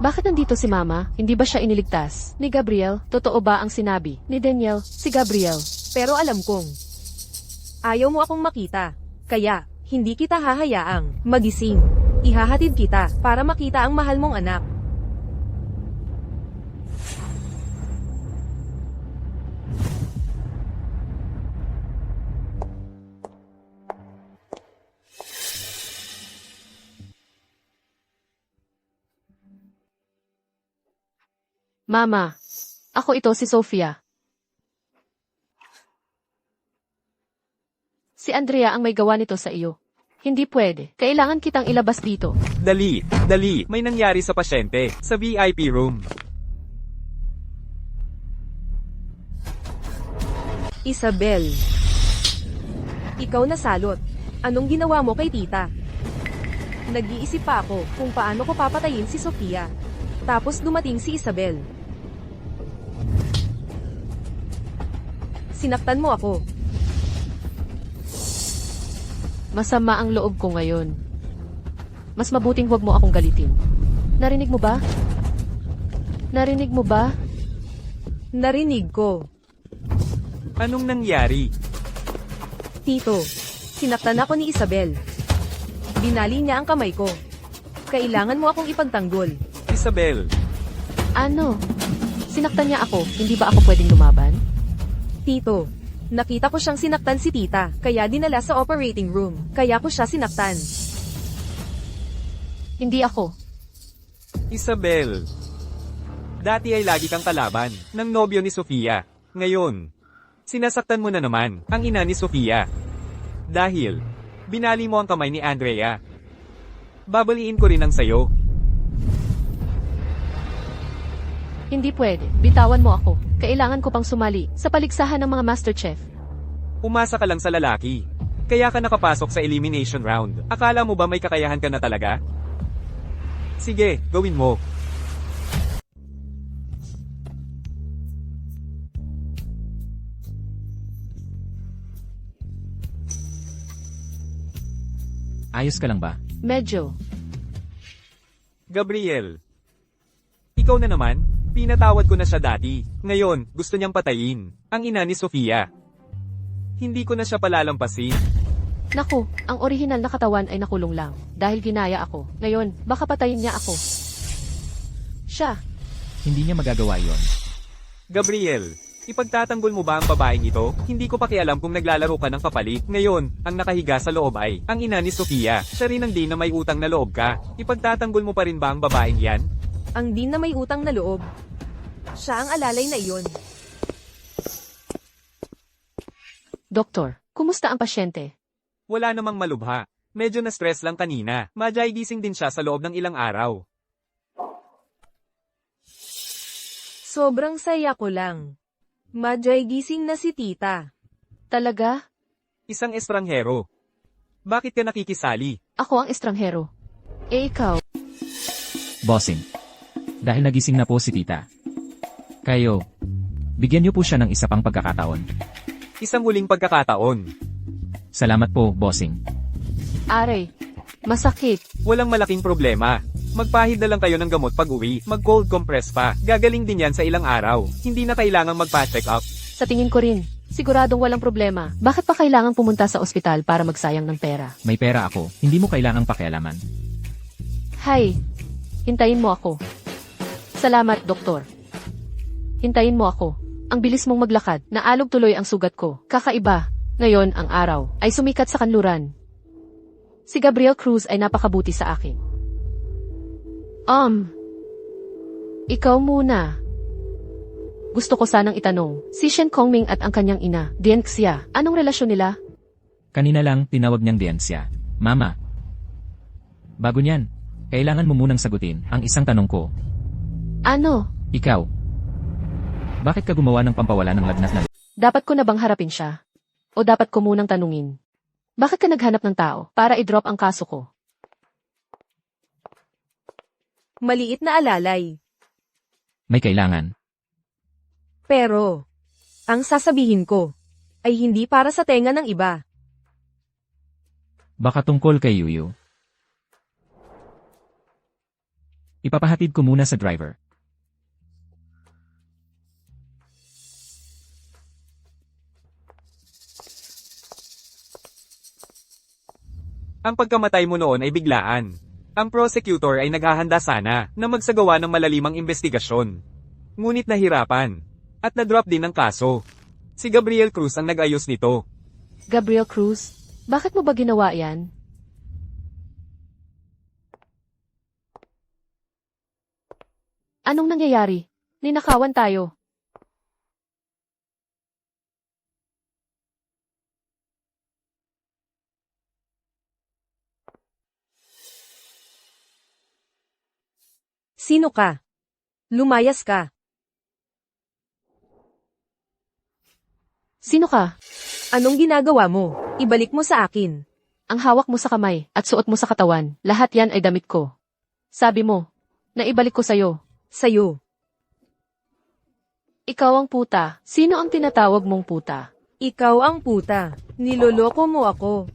Bakit nandito si Mama? Hindi ba siya iniligtas ni Gabriel? Totoo ba ang sinabi ni Daniel, si Gabriel? Pero alam kong ayaw mo akong makita. Kaya, hindi kita hahayaang magising. Ihahatid kita para makita ang mahal mong anak. Mama, ako ito si Sofia. Si Andrea ang may gawa nito sa iyo. Hindi pwede. Kailangan kitang ilabas dito. Dali, may nangyari sa pasyente, sa VIP room. Isabel, ikaw na salot. Anong ginawa mo kay tita? Nag-iisip pa ako kung paano ko papatayin si Sofia. Tapos dumating si Isabel. Sinaktan mo ako. Masama ang loob ko ngayon. Mas mabuting huwag mo akong galitin. Narinig mo ba? Narinig mo ba? Narinig ko. Anong nangyari? Tito, sinaktan ako ni Isabel. Binali niya ang kamay ko. Kailangan mo akong ipagtanggol. Isabel, Ano? Sinaktan niya ako, hindi ba ako pwedeng lumaban? Tito, Nakita ko siyang sinaktan si tita, kaya dinala sa operating room. Kaya ko siya sinaktan. Hindi ako. Isabel. Dati ay lagi kang kalaban ng nobyo ni Sofia. Ngayon, sinasaktan mo na naman ang ina ni Sofia. Dahil, binali mo ang kamay ni Andrea. Babaliin ko rin ang sayo. Hindi pwede. Bitawan mo ako. Kailangan ko pang sumali sa paligsahan ng mga MasterChef. Umasa ka lang sa lalaki. Kaya ka nakapasok sa elimination round. Akala mo ba may kakayahan ka na talaga? Sige, gawin mo. Ayos ka lang ba? Medyo. Gabriel. Ikaw na naman? Pinatawad ko na siya dati. Ngayon, gusto niyang patayin ang ina ni Sofia. Hindi ko na siya palalampasin. Naku, ang orihinal na katawan ay nakulong lang. Dahil ginaya ako. Ngayon, baka patayin niya ako. Siya. Hindi niya magagawa yon. Gabriel, ipagtatanggol mo ba ang babaeng ito? Hindi ko pakialam kung naglalaro ka ng kapalit. Ngayon, ang nakahiga sa loob ay ang ina ni Sofia. Siya rin ang din na may utang na loob ka. Ipagtatanggol mo pa rin ba ang babaeng yan? Ang din na may utang na loob. Siya ang alalay na iyon. Doktor, kumusta ang pasyente? Wala namang malubha. Medyo na-stress lang kanina. Madyay gising din siya sa loob ng ilang araw. Sobrang saya ko lang. Madyay gising na si tita. Talaga? Isang estranghero. Bakit ka nakikisali? Ako ang estranghero. Eh ikaw? Bossing. Dahil nagising na po si tita. Kayo, bigyan niyo po siya ng isa pang pagkakataon. Isang huling pagkakataon. Salamat po, bossing. Aray, masakit. Walang malaking problema. Magpahid na lang kayo ng gamot pag uwi. Mag-cold compress pa. Gagaling din yan sa ilang araw. Hindi na kailangang magpa-check up. Sa tingin ko rin, siguradong walang problema. Bakit pa kailangang pumunta sa ospital para magsayang ng pera? May pera ako, hindi mo kailangang pakialaman. Hay, hintayin mo ako. Salamat, doktor. Hintayin mo ako. Ang bilis mong maglakad, naalog tuloy ang sugat ko. Kakaiba. Ngayon, ang araw, ay sumikat sa kanluran. Si Gabriel Cruz ay napakabuti sa akin. Ikaw muna. Gusto ko sanang itanong, si Shen Kongming at ang kanyang ina, Dienxia, anong relasyon nila? Kanina lang tinawag niyang Diencia. Mama. Bago niyan, kailangan mo munang sagutin ang isang tanong ko. Ano? Ikaw. Bakit ka gumawa ng pampawala ng lagnat na? Dapat ko na bang harapin siya? O dapat ko munang tanungin? Bakit ka naghanap ng tao para i-drop ang kaso ko? Maliit na alalay. May kailangan. Pero, ang sasabihin ko, ay hindi para sa tenga ng iba. Baka tungkol kay Yuyu. Ipapahatid ko muna sa driver. Ang pagkamatay mo noon ay biglaan. Ang prosecutor ay naghahanda sana na magsagawa ng malalimang investigasyon. Ngunit nahirapan. At na-drop din ang kaso. Si Gabriel Cruz ang nag-ayos nito. Gabriel Cruz, bakit mo ba ginawa yan? Anong nangyayari? Ninakawan tayo. Sino ka? Lumayas ka. Sino ka? Anong ginagawa mo? Ibalik mo sa akin. Ang hawak mo sa kamay at suot mo sa katawan, lahat yan ay damit ko. Sabi mo, naibalik ko sa'yo. Sa'yo. Ikaw ang puta. Sino ang tinatawag mong puta? Ikaw ang puta. Niloloko mo ako.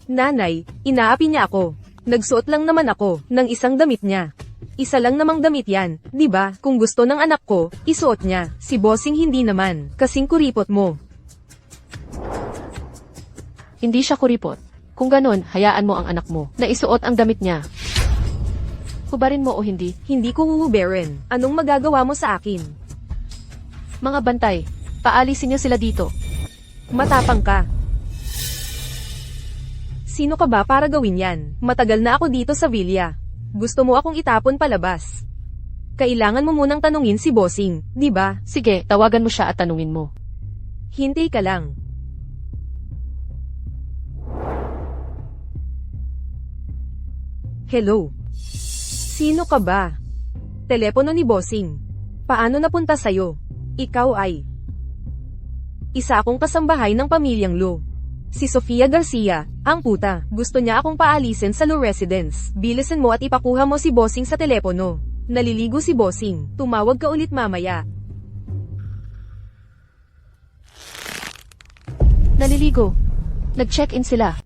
Nanay, inaapi niya ako. Nagsuot lang naman ako ng isang damit niya. Isa lang namang damit yan, di ba? Kung gusto ng anak ko, isuot niya. Si Bossing hindi naman, kasing kuripot mo. Hindi siya kuripot. Kung ganon, hayaan mo ang anak mo na isuot ang damit niya. Hubarin mo o hindi, Hindi ko huhuberin. Anong magagawa mo sa akin? mga bantay, Paalisin niyo sila dito. Matapang ka. Sino ka ba para gawin yan? Matagal na ako dito sa villa. Gusto mo akong itapon palabas. Kailangan mo munang tanungin si Bossing, di ba? Sige, tawagan mo siya at tanungin mo. Hintay ka lang. Hello? Sino ka ba? Telepono ni Bossing. Paano napunta sa'yo? Ikaw ay isa akong kasambahay ng pamilyang Lu. Si Sofia Garcia, ang puta. Gusto niya akong paalisin sa Lu residence. Bilisan mo at ipakuha mo si Bossing sa telepono. Naliligo si Bossing. Tumawag ka ulit mamaya. Naliligo. Nag-check-in sila.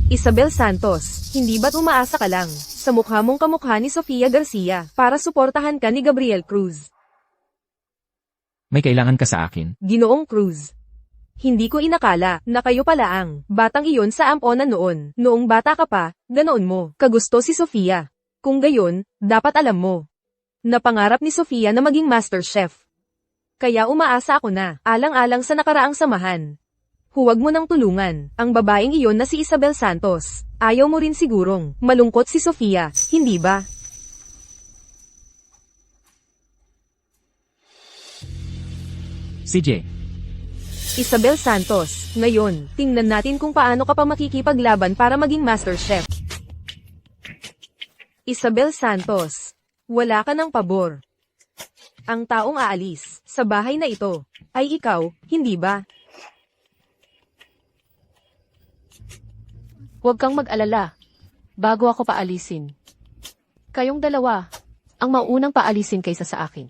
Isabel Santos, hindi ba't umaasa ka lang sa mukha mong kamukha ni Sofia Garcia para suportahan ka ni Gabriel Cruz? May kailangan ka sa akin. Ginoong Cruz. Hindi ko inakala na kayo pala ang batang iyon sa amponan noon. Noong bata ka pa, ganoon mo, kagusto si Sofia. Kung gayon, dapat alam mo. Napangarap ni Sofia na maging master chef. Kaya umaasa ako na, alang-alang sa nakaraang samahan. Huwag mo nang tulungan ang babaeng iyon na si Isabel Santos. Ayaw mo rin sigurong malungkot si Sofia, hindi ba? CJ, Isabel Santos, ngayon, tingnan natin kung paano ka pa makikipaglaban para maging master chef. Isabel Santos, wala ka ng pabor. Ang taong aalis sa bahay na ito ay ikaw, hindi ba? Huwag kang mag-alala. Bago ako paalisin. Kayong dalawa, ang maunang paalisin kaysa sa akin.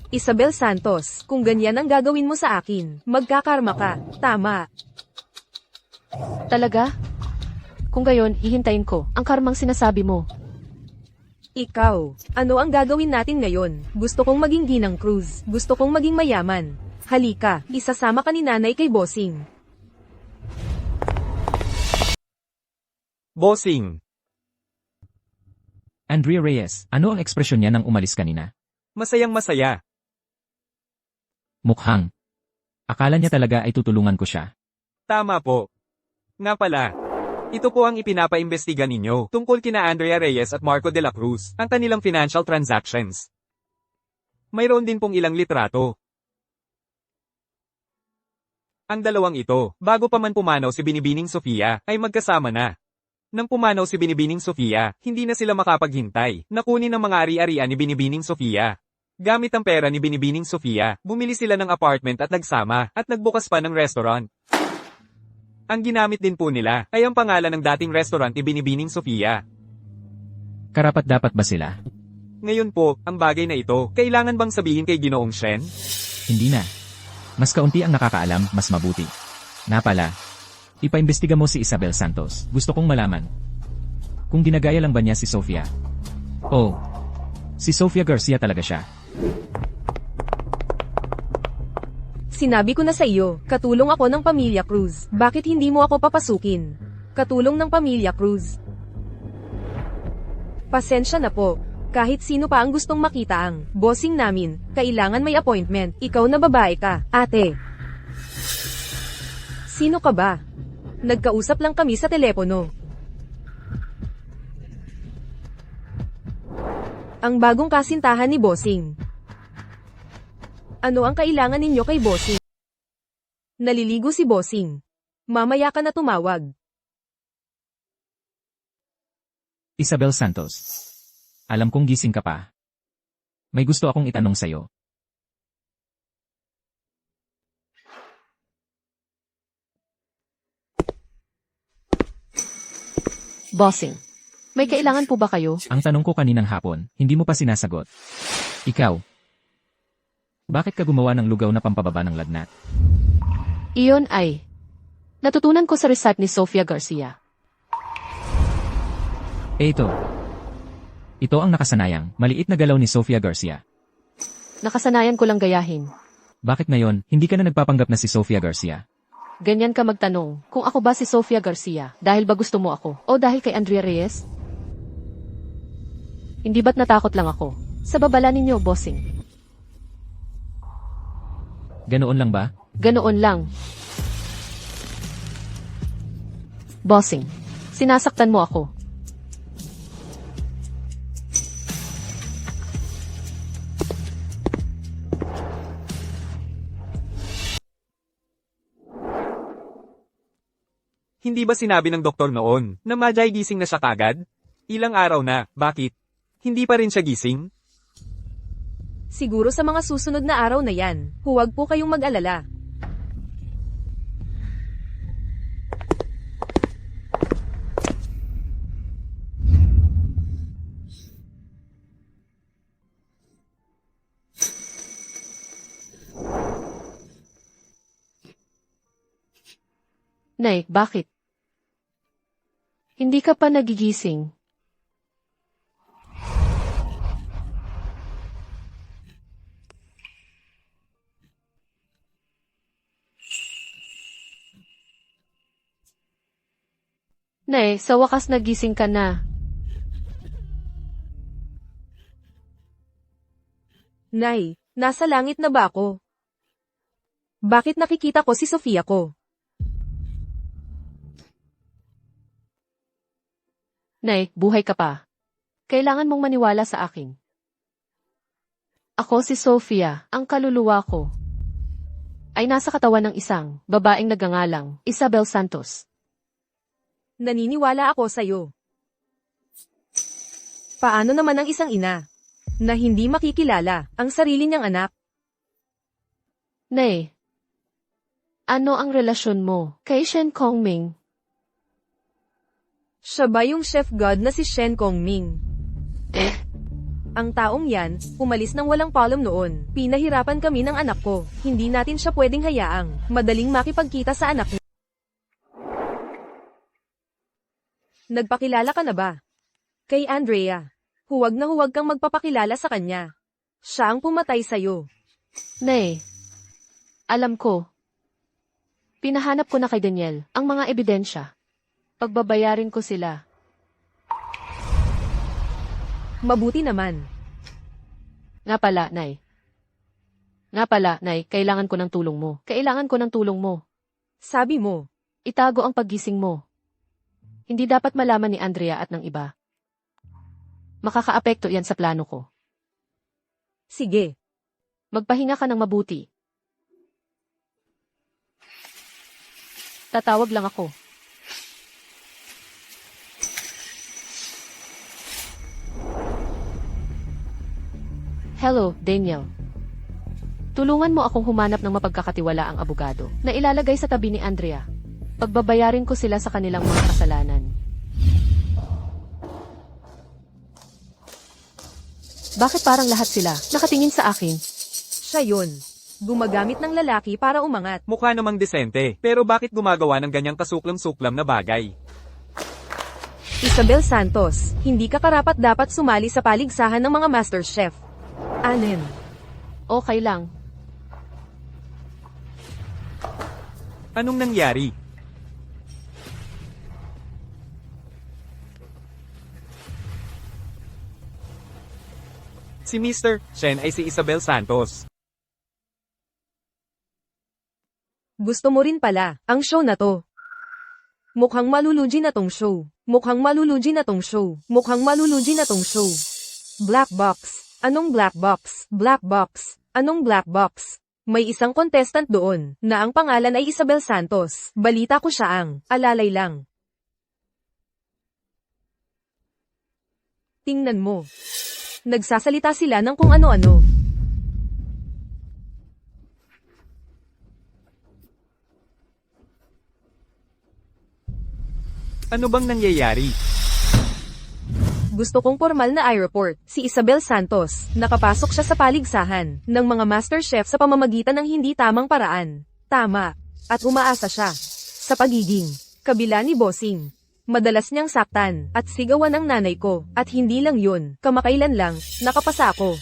Isabel Santos, kung ganyan ang gagawin mo sa akin, magkakarma ka, tama. Talaga? Kung gayon, hihintayin ko ang karmang sinasabi mo. Ikaw, ano ang gagawin natin ngayon? Gusto kong maging Ginang Cruz, gusto kong maging mayaman. Halika, isasama ka ni nanay kay Bossing. Bossing. Andrea Reyes, ano ang ekspresyon niya nang umalis kanina? Masayang masaya. Mukhang. Akala niya talaga ay tutulungan ko siya. Tama po. Nga pala. Ito po ang ipinapaimbestiga ninyo tungkol kina Andrea Reyes at Marco de la Cruz, ang kanilang financial transactions. Mayroon din pong ilang litrato. Ang dalawang ito, bago pa man pumanaw si Binibining Sofia, ay magkasama na. Nang pumanaw si Binibining Sofia, hindi na sila makapaghintay na kunin ang mga ari-arian ni Binibining Sofia. Gamit ang pera ni Binibining Sofia, bumili sila ng apartment at nagsama, at nagbukas pa ng restaurant. Ang ginamit din po nila, ay ang pangalan ng dating restaurant ni Binibining Sofia. Karapat-dapat ba sila? Ngayon po, ang bagay na ito, kailangan bang sabihin kay Ginoong Shen? Hindi na. Mas kaunti ang nakakaalam, mas mabuti. Na pala, ipaimbestiga mo si Isabel Santos. Gusto kong malaman. Kung ginagaya lang ba niya si Sofia? Oh, si Sofia Garcia talaga siya. Sinabi ko na sa iyo, katulong ako ng pamilya Cruz. Bakit hindi mo ako papasukin? Katulong ng pamilya Cruz. Pasensya na po. Kahit sino pa ang gustong makita ang bossing namin, kailangan may appointment. Ikaw na babae ka, ate. Sino ka ba? Nagkausap lang kami sa telepono. Ang bagong kasintahan ni Bossing. Ano ang kailangan ninyo kay Bossing? Naliligo si Bossing. Mamaya ka na tumawag. Isabel Santos. Alam kong gising ka pa. May gusto akong itanong sa'yo. Bossing, may kailangan po ba kayo? Ang tanong ko kaninang hapon, hindi mo pa sinasagot. Ikaw. Bakit ka gumawa ng lugaw na pampababa ng lagnat? Iyon ay natutunan ko sa recipe ni Sofia Garcia. Ito. Ito ang nakasanayang, maliit na galaw ni Sofia Garcia. Nakasanayan ko lang gayahin. Bakit ngayon, hindi ka na nagpapanggap na si Sofia Garcia? Ganyan ka magtanong, kung ako ba si Sofia Garcia, dahil ba gusto mo ako, o dahil kay Andrea Reyes? Hindi ba't natakot lang ako? Sa babala ninyo, bossing. Ganoon lang ba? Ganoon lang. Bossing, sinasaktan mo ako. Hindi ba sinabi ng doktor noon na Majay gising na siya kagad? Ilang araw na, bakit? Hindi pa rin siya gising? Siguro sa mga susunod na araw na yan, huwag po kayong mag-alala. Nay, bakit? Hindi ka pa nagigising. Nay, sa wakas nagising ka na. Nay, nasa langit na ba ako? Bakit nakikita ko si Sofia ko? Nay, buhay ka pa. Kailangan mong maniwala sa akin. Ako si Sofia, ang kaluluwa ko. Ay nasa katawan ng isang babaeng nagngangalang Isabel Santos. Naniniwala ako sa'yo. Paano naman ang isang ina na hindi makikilala ang sarili niyang anak? Nay, ano ang relasyon mo kay Shen Kongming? Siya ba yung chef god na si Shen Kongming? Ang taong yan, umalis ng walang palom noon. Pinahirapan kami ng anak ko. Hindi natin siya pwedeng hayaang madaling makipagkita sa anak niya. Nagpakilala ka na ba? Kay Andrea. Huwag na huwag kang magpapakilala sa kanya. Siya ang pumatay sa'yo. Nay, alam ko. Pinahanap ko na kay Daniel ang mga ebidensya. Pagbabayarin ko sila. Mabuti naman. Nga pala, Nay, kailangan ko ng tulong mo. Kailangan ko ng tulong mo. Sabi mo, Itago ang paggising mo. Hindi dapat malaman ni Andrea at ng iba. Makakaapekto yan sa plano ko. sige. Magpahinga ka ng mabuti. Tatawag lang ako. Hello, Daniel. Tulungan mo akong humanap ng mapagkakatiwalaang abogado na ilalagay sa tabi ni Andrea. Pagbabayarin ko sila sa kanilang mga kasalanan. Bakit parang lahat sila nakatingin sa akin? Siya yun. Gumagamit ng lalaki para umangat. Mukha namang desente, pero bakit gumagawa ng ganyang kasuklam-suklam na bagay? Isabel Santos, hindi ka karapat dapat sumali sa paligsahan ng mga Master Chef. Anen. Okay lang. Anong nangyari? Si Mr. Shen ay si Isabel Santos. Gusto mo rin pala, ang show na to. Mukhang malulugi na tong show. Mukhang malulugi na tong show. Mukhang malulugi na tong show. Black box. Anong black box? Black box. Anong black box? May isang contestant doon, na ang pangalan ay Isabel Santos. Balita ko siya ang, alalay lang. Tingnan mo. Nagsasalita sila ng kung ano-ano. Ano bang nangyayari? Gusto kong formal na i-report, si Isabel Santos, nakapasok siya sa paligsahan ng mga Master Chef sa pamamagitan ng hindi tamang paraan. Tama. At umaasa siya sa pagiging kabila ni Bossing. Madalas niyang saktan, at sigawan ang nanay ko, at hindi lang yun, kamakailan lang, nakapasa ako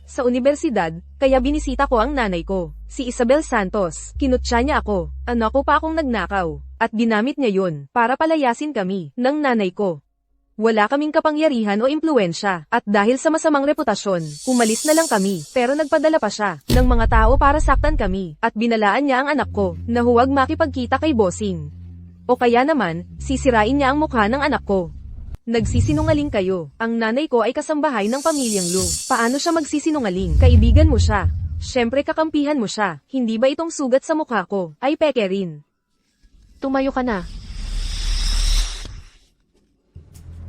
sa universidad, kaya binisita ko ang nanay ko, si Isabel Santos. Kinutya niya ako, anak ko pa akong nagnakaw, at ginamit niya yun, para palayasin kami, ng nanay ko. Wala kaming kapangyarihan o impluensya, at dahil sa masamang reputasyon, umalis na lang kami, pero nagpadala pa siya, ng mga tao para saktan kami, at binalaan niya ang anak ko, na huwag makipagkita kay bossing. O kaya naman, sisirain niya ang mukha ng anak ko. Nagsisinungaling kayo. Ang nanay ko ay kasambahay ng pamilyang Lu. Paano siya magsisinungaling? Kaibigan mo siya. Siyempre kakampihan mo siya. Hindi ba itong sugat sa mukha ko ay peke rin? Tumayo ka na.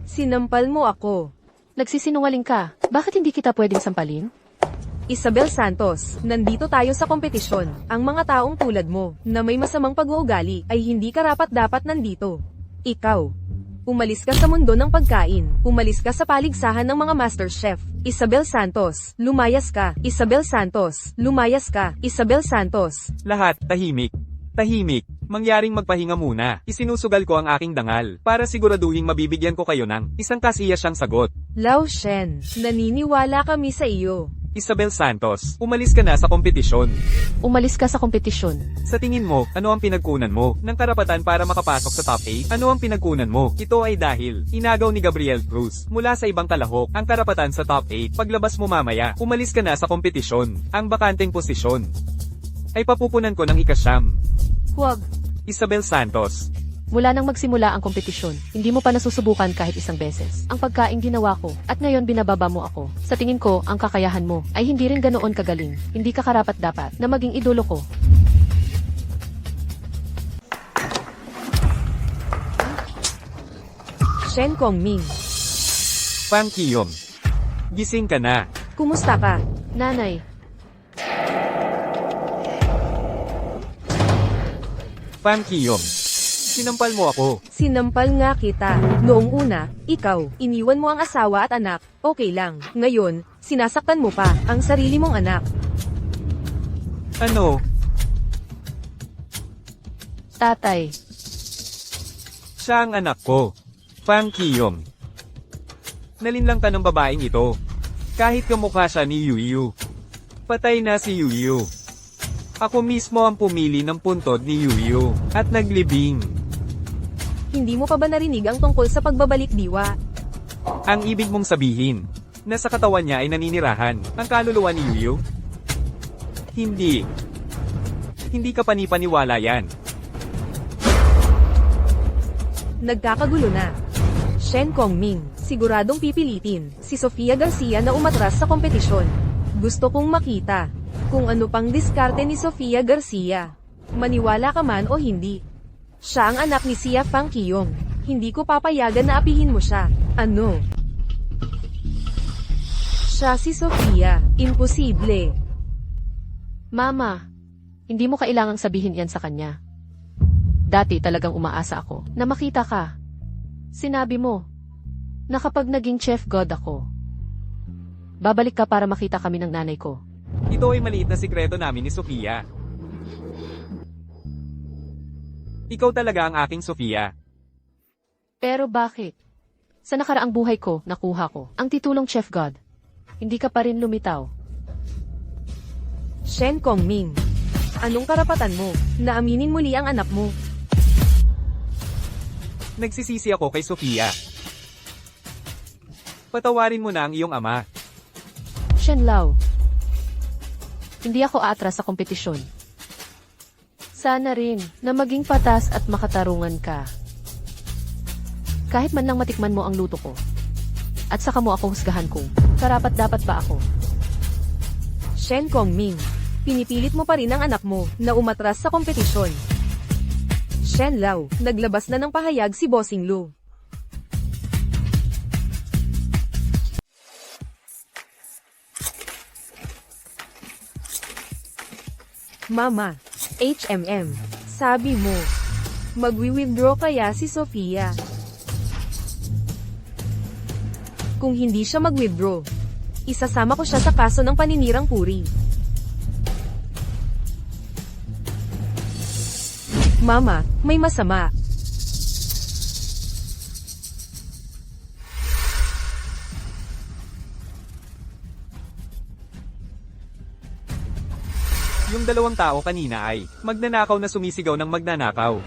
Sinampal mo ako. Nagsisinungaling ka. Bakit hindi kita pwedeng sampalin? Isabel Santos, nandito tayo sa kompetisyon. Ang mga taong tulad mo, na may masamang pag-uugali, ay hindi karapat-dapat nandito. Ikaw. Umalis ka sa mundo ng pagkain. Umalis ka sa paligsahan ng mga master chef. Isabel Santos, lumayas ka. Isabel Santos, lumayas ka. Isabel Santos. Lahat, tahimik. Tahimik. Mangyaring magpahinga muna. Isinusugal ko ang aking dangal, para siguraduhin mabibigyan ko kayo ng isang kasiya siyang sagot. Lao Shen, naniniwala kami sa iyo. Isabel Santos, umalis ka na sa kompetisyon. Umalis ka sa kompetisyon. Sa tingin mo, ano ang pinagkunan mo ng karapatan para makapasok sa top 8? Ano ang pinagkunan mo? Ito ay dahil inagaw ni Gabriel Cruz mula sa ibang kalahok ang karapatan sa top 8. Paglabas mo mamaya, umalis ka na sa kompetisyon. Ang bakanteng posisyon ay papupunan ko ng ikasyam. Huwag. Isabel Santos. Mula nang magsimula ang kompetisyon, hindi mo pa nasusubukan kahit isang beses. Ang pagkaing ginawa ko, at ngayon binababa mo ako. Sa tingin ko, ang kakayahan mo, ay hindi rin ganoon kagaling. Hindi ka karapat-dapat na maging idolo ko. Shen Kongming, Fang Qiyom. Gising ka na. kumusta ka? Nanay, Fang Qiyom. Sinampal mo ako. Sinampal nga kita. Noong una, ikaw, iniwan mo ang asawa at anak, okay lang. Ngayon, sinasaktan mo pa ang sarili mong anak. Ano? tatay, Siya ang anak ko. Fang Qiyom. Nalinlang ka ng babaeng ito. Kahit kamukha siya ni Yuyu. Patay na si Yuyu. Ako mismo ang pumili ng puntod ni Yuyu, at naglibing. Hindi mo pa ba narinig ang tungkol sa pagbabalik diwa? Ang ibig mong sabihin, na sa katawan niya ay naninirahan, ang kaluluwa ni Yuyu? Hindi. Hindi ka panipaniwala yan. Nagkakagulo na. Shen Kongming, siguradong pipilitin si Sofia Garcia na umatras sa kompetisyon. Gusto kong makita kung ano pang diskarte ni Sofia Garcia. Maniwala ka man o hindi. Siya ang anak ni Sia Fang Qiyom. Hindi ko papayagan na apihin mo siya. Ano? Siya si Sofia. Imposible. Mama, hindi mo kailangang sabihin yan sa kanya. Dati talagang umaasa ako na makita ka. Sinabi mo na kapag naging chef god ako, babalik ka para makita kami ng nanay ko. Ito ay maliit na sikreto namin ni Sofia. Ikaw talaga ang aking Sofia. Pero bakit? Sa nakaraang buhay ko, nakuha ko ang titulong chef god. Hindi ka pa rin lumitaw. Shen Kongming, anong karapatan mo na aminin muli ang anak mo? Nagsisisi ako kay Sofia. Patawarin mo na ang iyong ama. Shen Lao, hindi ako aatras sa kompetisyon. Sana rin na maging patas at makatarungan ka. Kahit man lang matikman mo ang luto ko. At saka mo ako husgahan kung karapat-dapat ba ako. Shen Kongming, pinipilit mo pa rin ang anak mo na umatras sa kompetisyon. Shen Lao, naglabas na ng pahayag si Bossing Lu. Mama, HMM, sabi mo, magwi-withdraw kaya si Sofia? Kung hindi siya mag-withdraw, isasama ko siya sa kaso ng paninirang puri. Mama, may masama. Yung dalawang tao kanina ay magnanakaw na sumisigaw ng magnanakaw.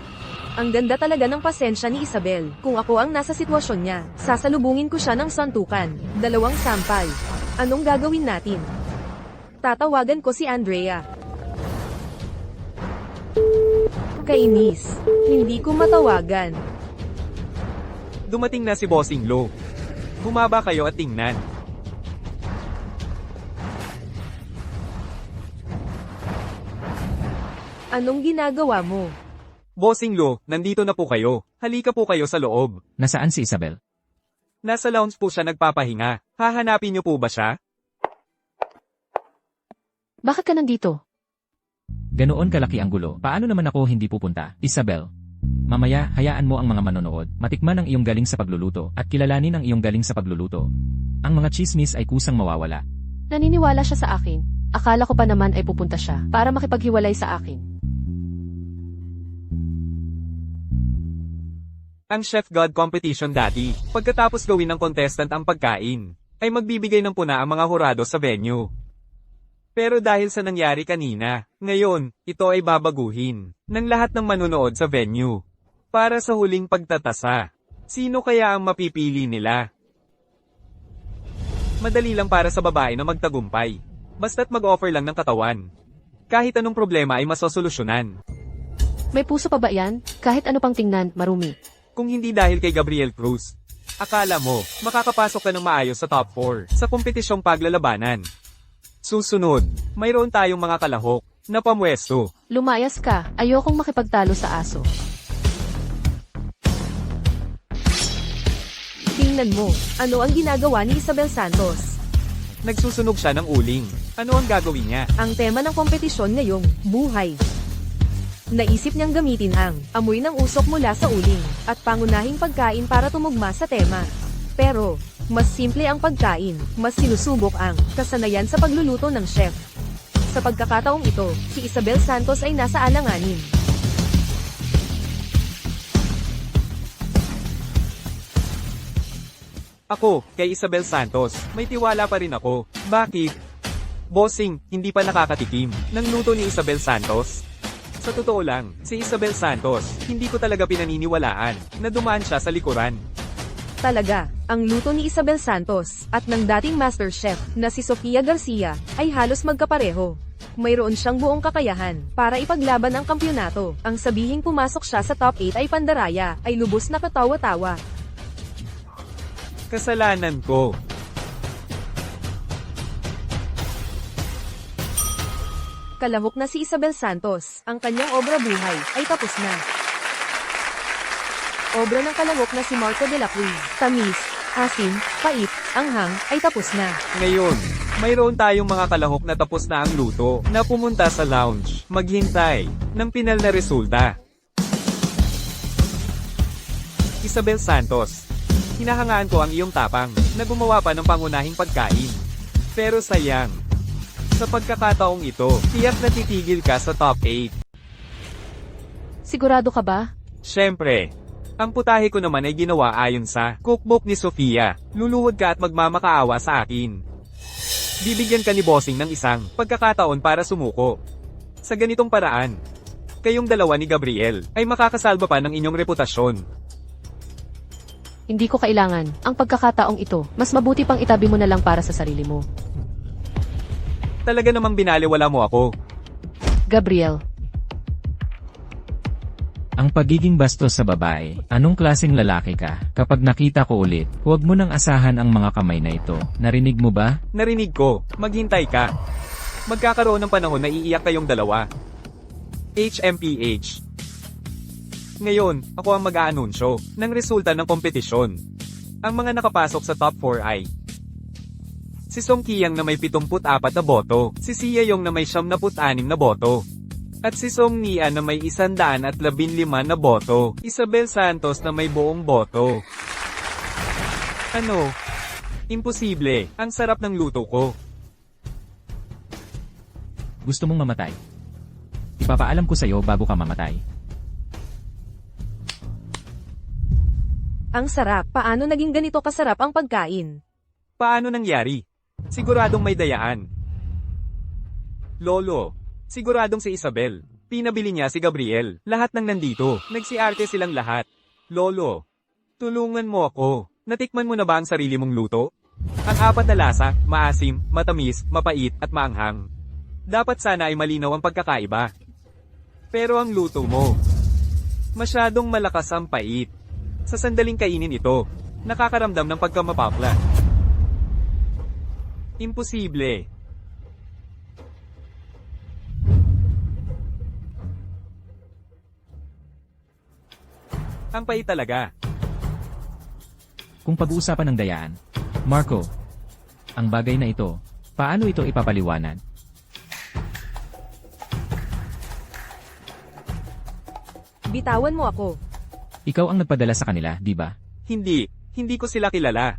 Ang ganda talaga ng pasensya ni Isabel. Kung ako ang nasa sitwasyon niya, sasalubungin ko siya ng santukan. 2 sampal. Anong gagawin natin? Tatawagan ko si Andrea. Kainis. Hindi ko matawagan. Dumating na si Bossing Lo. Bumaba kayo at tingnan. Anong ginagawa mo? Bossing Lo, nandito na po kayo. Halika po kayo sa loob. Nasaan si Isabel? Nasa lounge po siya nagpapahinga. Hahanapin niyo po ba siya? Bakit ka nandito? Ganoon kalaki ang gulo. Paano naman ako hindi pupunta? Isabel. Mamaya, hayaan mo ang mga manonood. Matikman ang iyong galing sa pagluluto at kilalanin ang iyong galing sa pagluluto. Ang mga chismis ay kusang mawawala. Naniniwala siya sa akin. Akala ko pa naman ay pupunta siya para makipaghiwalay sa akin. Ang Chef God competition dati, pagkatapos gawin ng contestant ang pagkain, ay magbibigay ng puna ang mga hurado sa venue. Pero dahil sa nangyari kanina, ngayon, ito ay babaguhin ng lahat ng manonood sa venue. Para sa huling pagtatasa, sino kaya ang mapipili nila? Madali lang para sa babae na magtagumpay. Basta't mag-offer lang ng katawan. Kahit anong problema ay masosolusyonan. May puso pa ba yan? Kahit ano pang tingnan, marumi. Kung hindi dahil kay Gabriel Cruz, akala mo, makakapasok ka ng maayos sa top 4 sa kompetisyong paglalabanan. Susunod, mayroon tayong mga kalahok na pamwesto. Lumayas ka, ayokong makipagtalo sa aso. Tingnan mo, ano ang ginagawa ni Isabel Santos? Nagsusunog siya ng uling. Ano ang gagawin niya? Ang tema ng kompetisyon ngayong, buhay. Naisip niyang gamitin ang amoy ng usok mula sa uling at pangunahing pagkain para tumugma sa tema. Pero, mas simple ang pagkain, mas sinusubok ang kasanayan sa pagluluto ng chef. Sa pagkakataong ito, si Isabel Santos ay nasa alanganin. Ako, kay Isabel Santos, may tiwala pa rin ako. Bakit? Bossing, hindi pa nakakatikim ng luto ni Isabel Santos. Sa totoo lang, si Isabel Santos, hindi ko talaga pinaniniwalaan na dumaan siya sa likuran. Talaga, ang luto ni Isabel Santos at ng dating Master Chef na si Sofia Garcia ay halos magkapareho. Mayroon siyang buong kakayahan para ipaglaban ang kampyonato. Ang sabihing pumasok siya sa top 8 ay pandaraya, ay lubos na katawa-tawa. Kasalanan ko. Kalahok na si Isabel Santos, ang kanyang obra buhay ay tapos na. Obra ng kalahok na si Marco de la Cruz, tamis, asin, pait, anghang, ay tapos na. Ngayon, mayroon tayong mga kalahok na tapos na ang luto na pumunta sa lounge, maghintay ng pinal na resulta. Isabel Santos, hinahangaan ko ang iyong tapang na gumawa pa ng pangunahing pagkain. Pero sayang, sa pagkakataong ito, tiyak na titigil ka sa top 8. Sigurado ka ba? Siyempre, ang putahe ko naman ay ginawa ayon sa cookbook ni Sofia. Luluhod ka at magmamakaawa sa akin. Bibigyan ka ni Bossing ng isang pagkakataon para sumuko. Sa ganitong paraan, kayong dalawa ni Gabriel ay makakasalba pa ng inyong reputasyon. Hindi ko kailangan ang pagkakataong ito. Mas mabuti pang itabi mo na lang para sa sarili mo. Talaga namang binaliwala mo ako. Gabriel. Ang pagiging bastos sa babae, anong klaseng lalaki ka? Kapag nakita ko ulit, huwag mo nang asahan ang mga kamay na ito. Narinig mo ba? Narinig ko, maghintay ka. Magkakaroon ng panahon na iiyak kayong dalawa. HMPH. Ngayon, ako ang mag-aanunsyo ng resulta ng kompetisyon. Ang mga nakapasok sa top 4 ay si Song Qiang na may 74 na boto, si Sia Yong na may 76 na boto, at si Song Nia na may 115 na boto, Isabel Santos na may buong boto. Ano? Imposible, ang sarap ng luto ko. Gusto mong mamatay? Ipapaalam ko sa'yo bago ka mamatay. Ang sarap, paano naging ganito kasarap ang pagkain? Paano nangyari? Siguradong may dayaan. Lolo, Siguradong si Isabel. Pinabili niya si Gabriel. Lahat ng nandito. Nagsiarte silang lahat. Lolo, tulungan mo ako. Natikman mo na ba ang sarili mong luto? Ang apat na lasa, maasim, matamis, mapait, at maanghang. Dapat sana ay malinaw ang pagkakaiba. Pero ang luto mo, masyadong malakas ang pait. Sa sandaling kainin ito, nakakaramdam ng pagkamapapla. Imposible. Ang pait talaga. Kung pag-uusapan ng dayaan, Marco, ang bagay na ito, paano ito ipapaliwanag? Bitawan mo ako. Ikaw ang nagpadala sa kanila, di ba? Hindi ko sila kilala.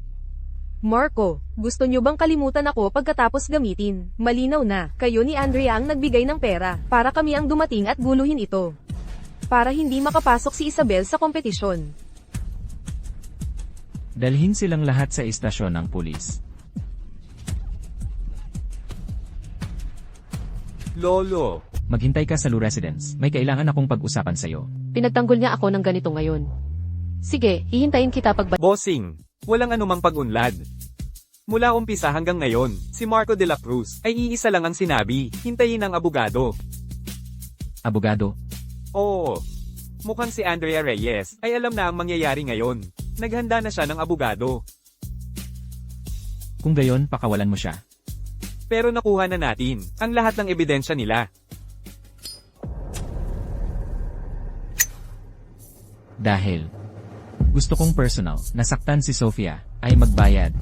Marco, gusto nyo bang kalimutan ako pagkatapos gamitin? Malinaw na, kayo ni Andrea ang nagbigay ng pera, para kami ang dumating at guluhin ito. Para hindi makapasok si Isabel sa kompetisyon. Dalhin silang lahat sa istasyon ng pulis. Lolo, Maghintay ka sa Lu Residence, may kailangan akong pag-usapan sa'yo. Pinagtanggol niya ako ng ganito ngayon. Sige, hihintayin kita bossing, walang anumang pag-unlad. Mula umpisa hanggang ngayon, si Marco de la Cruz ay iisa lang ang sinabi, hintayin ang abogado. Abogado, Oo. Mukhang si Andrea Reyes ay alam na ang mangyayari ngayon. Naghanda na siya ng abogado. kung gayon pakawalan mo siya. Pero nakuha na natin ang lahat ng ebidensya nila. Dahil gusto kong personal, nasaktan si Sofia, ay magbayad.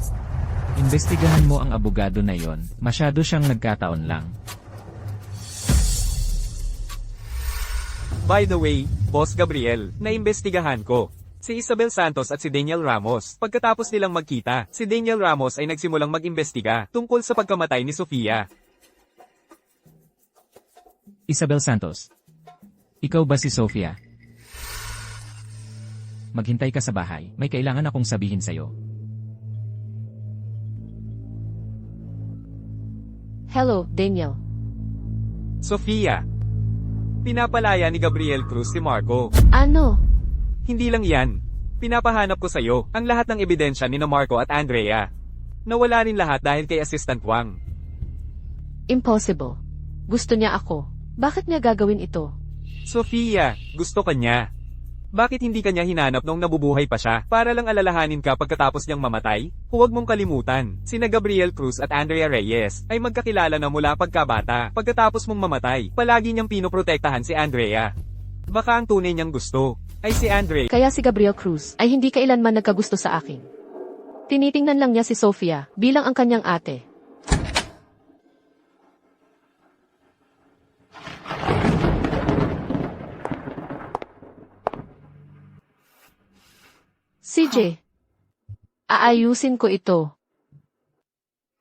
Investigahan mo ang abogado na yon, masyado siyang nagkataon lang. By the way, Boss Gabriel, naimbestigahan ko. Si Isabel Santos at si Daniel Ramos. Pagkatapos nilang magkita, si Daniel Ramos ay nagsimulang mag-imbestiga tungkol sa pagkamatay ni Sofia. Isabel Santos, ikaw ba si Sofia? Maghintay ka sa bahay, may kailangan akong sabihin sa'yo. Hello, Daniel. Sofia. Pinapalaya ni Gabriel Cruz si Marco. Ano? Hindi lang yan. Pinapahanap ko sa'yo ang lahat ng ebidensya ni na Marco at Andrea. Nawala rin lahat dahil kay Assistant Wang. Impossible. Gusto niya ako. Bakit niya gagawin ito? Sofia, gusto ka niya. Bakit hindi kanya hinanap nung nabubuhay pa siya para lang alalahanin ka pagkatapos niyang mamatay? Huwag mong kalimutan, sina Gabriel Cruz at Andrea Reyes ay magkakilala na mula pagkabata. Pagkatapos mong mamatay, palagi niyang pinoprotektahan si Andrea. Baka ang tunay niyang gusto ay si Andrea. Kaya si Gabriel Cruz ay hindi kailanman nagkagusto sa akin. Tinitingnan lang niya si Sofia bilang ang kanyang ate. CJ, aayusin ko ito.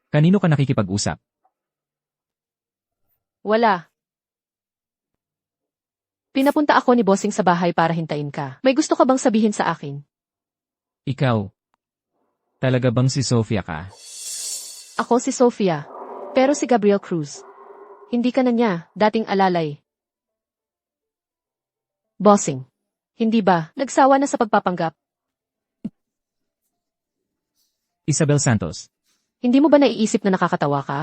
Kanino ka nakikipag-usap? Wala. Pinapunta ako ni Bossing sa bahay para hintayin ka. May gusto ka bang sabihin sa akin? Ikaw. Talaga bang si Sofia ka? Ako si Sofia. Pero si Gabriel Cruz. Hindi ka na niya, dating alalay. Bossing. Hindi ba, nagsawa na sa pagpapanggap? Isabel Santos, Hindi mo ba naiisip na nakakatawa ka?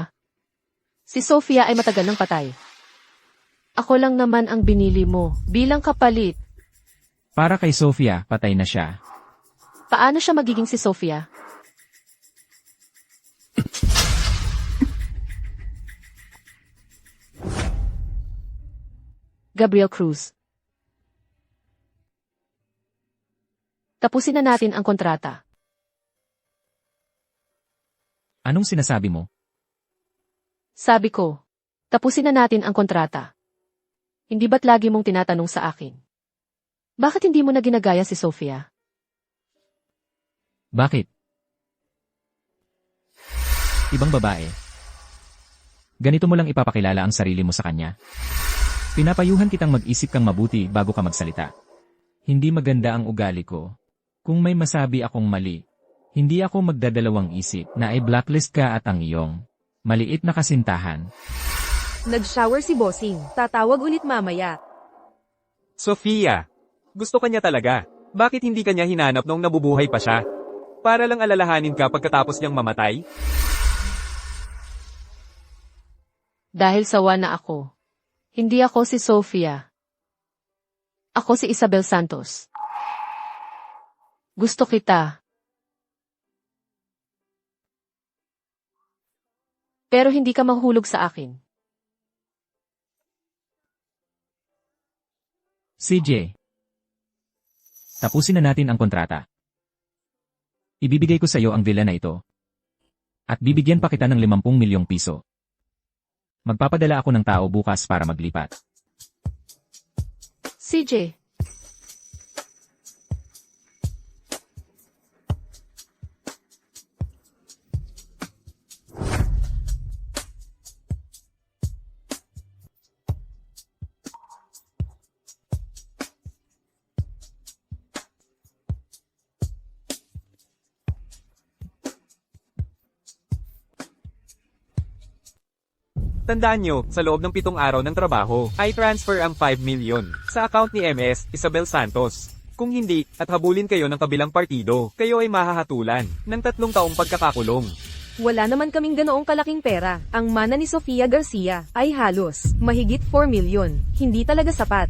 Si Sofia ay matagal nang patay. Ako lang naman ang binili mo, bilang kapalit. para kay Sofia, patay na siya. Paano siya magiging si Sofia? Gabriel Cruz. Tapusin na natin ang kontrata. Anong sinasabi mo? Sabi ko, tapusin na natin ang kontrata. Hindi ba't lagi mong tinatanong sa akin? Bakit hindi mo na ginagaya si Sofia? Bakit? Ibang babae. Ganito mo lang ipapakilala ang sarili mo sa kanya. Pinapayuhan kitang mag-isip kang mabuti bago ka magsalita. Hindi maganda ang ugali ko. Kung may masabi akong mali, hindi ako magdadalawang isip na i-blacklist ka at ang iyong maliit na kasintahan. Nag-shower si Bossing. Tatawag ulit mamaya. Sofia, gusto ka niya talaga. Bakit hindi ka niya hinanap nung nabubuhay pa siya? Para lang alalahanin ka pagkatapos niyang mamatay? Dahil sawa na ako. Hindi ako si Sofia. Ako si Isabel Santos. Gusto kita. Pero hindi ka mahulog sa akin. CJ. Tapusin na natin ang kontrata. Ibibigay ko sa iyo ang villa na ito. At bibigyan pa kita ng 50 milyong piso. Magpapadala ako ng tao bukas para maglipat. CJ. Tandaan nyo, sa loob ng 7 araw ng trabaho, ay transfer ang 5 million sa account ni MS Isabel Santos. Kung hindi, at habulin kayo ng kabilang partido, kayo ay mahahatulan ng 3 taong pagkakakulong. Wala naman kaming ganoong kalaking pera. Ang mana ni Sofia Garcia ay halos mahigit 4 million. Hindi talaga sapat.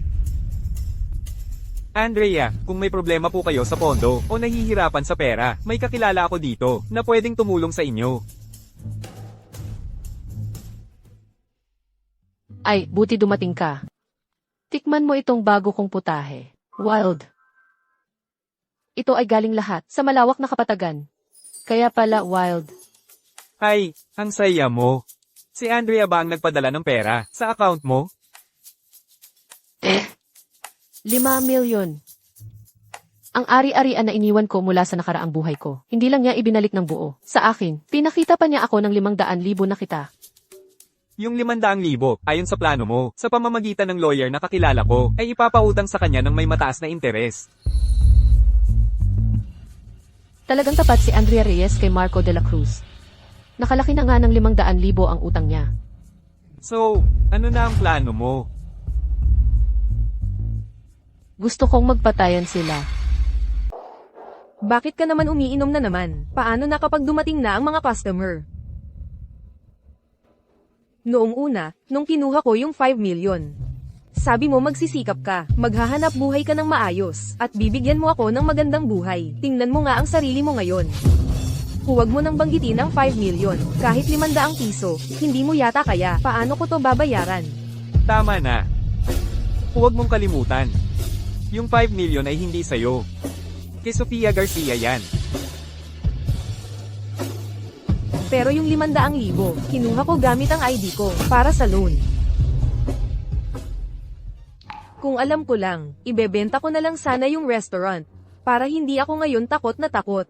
Andrea, kung may problema po kayo sa pondo o nahihirapan sa pera, may kakilala ako dito na pwedeng tumulong sa inyo. Ay, buti dumating ka. Tikman mo itong bago kong putahe. Wild. Ito ay galing lahat sa malawak na kapatagan. Kaya pala wild. Ay, ang saya mo. Si Andrea ba ang nagpadala ng pera sa account mo? 5 milyon. Ang ari-arian na iniwan ko mula sa nakaraang buhay ko. Hindi lang niya ibinalik ng buo. Sa akin, pinakita pa niya ako ng 500,000 na kita. Yung 500,000, ayon sa plano mo, sa pamamagitan ng lawyer na kakilala ko, ay ipapautang sa kanya ng may mataas na interes. Talagang tapat si Andrea Reyes kay Marco de la Cruz. Nakalaki na nga ng 500,000 ang utang niya. So, ano na ang plano mo? Gusto kong magpatayan sila. Bakit ka naman umiinom na naman? Paano na kapag dumating na ang mga customer? Noong una, nung kinuha ko yung 5 million. Sabi mo magsisikap ka, maghahanap buhay ka ng maayos, at bibigyan mo ako ng magandang buhay. Tingnan mo nga ang sarili mo ngayon. Huwag mo nang banggitin ang 5 million, kahit 500 piso, hindi mo yata kaya, paano ko to babayaran? Tama na. Huwag mong kalimutan. Yung 5 million ay hindi sayo. Kay Sofia Garcia yan. Pero yung 500,000, kinuha ko gamit ang ID ko, para sa loan. Kung alam ko lang, ibebenta ko na lang sana yung restaurant, para hindi ako ngayon takot na takot.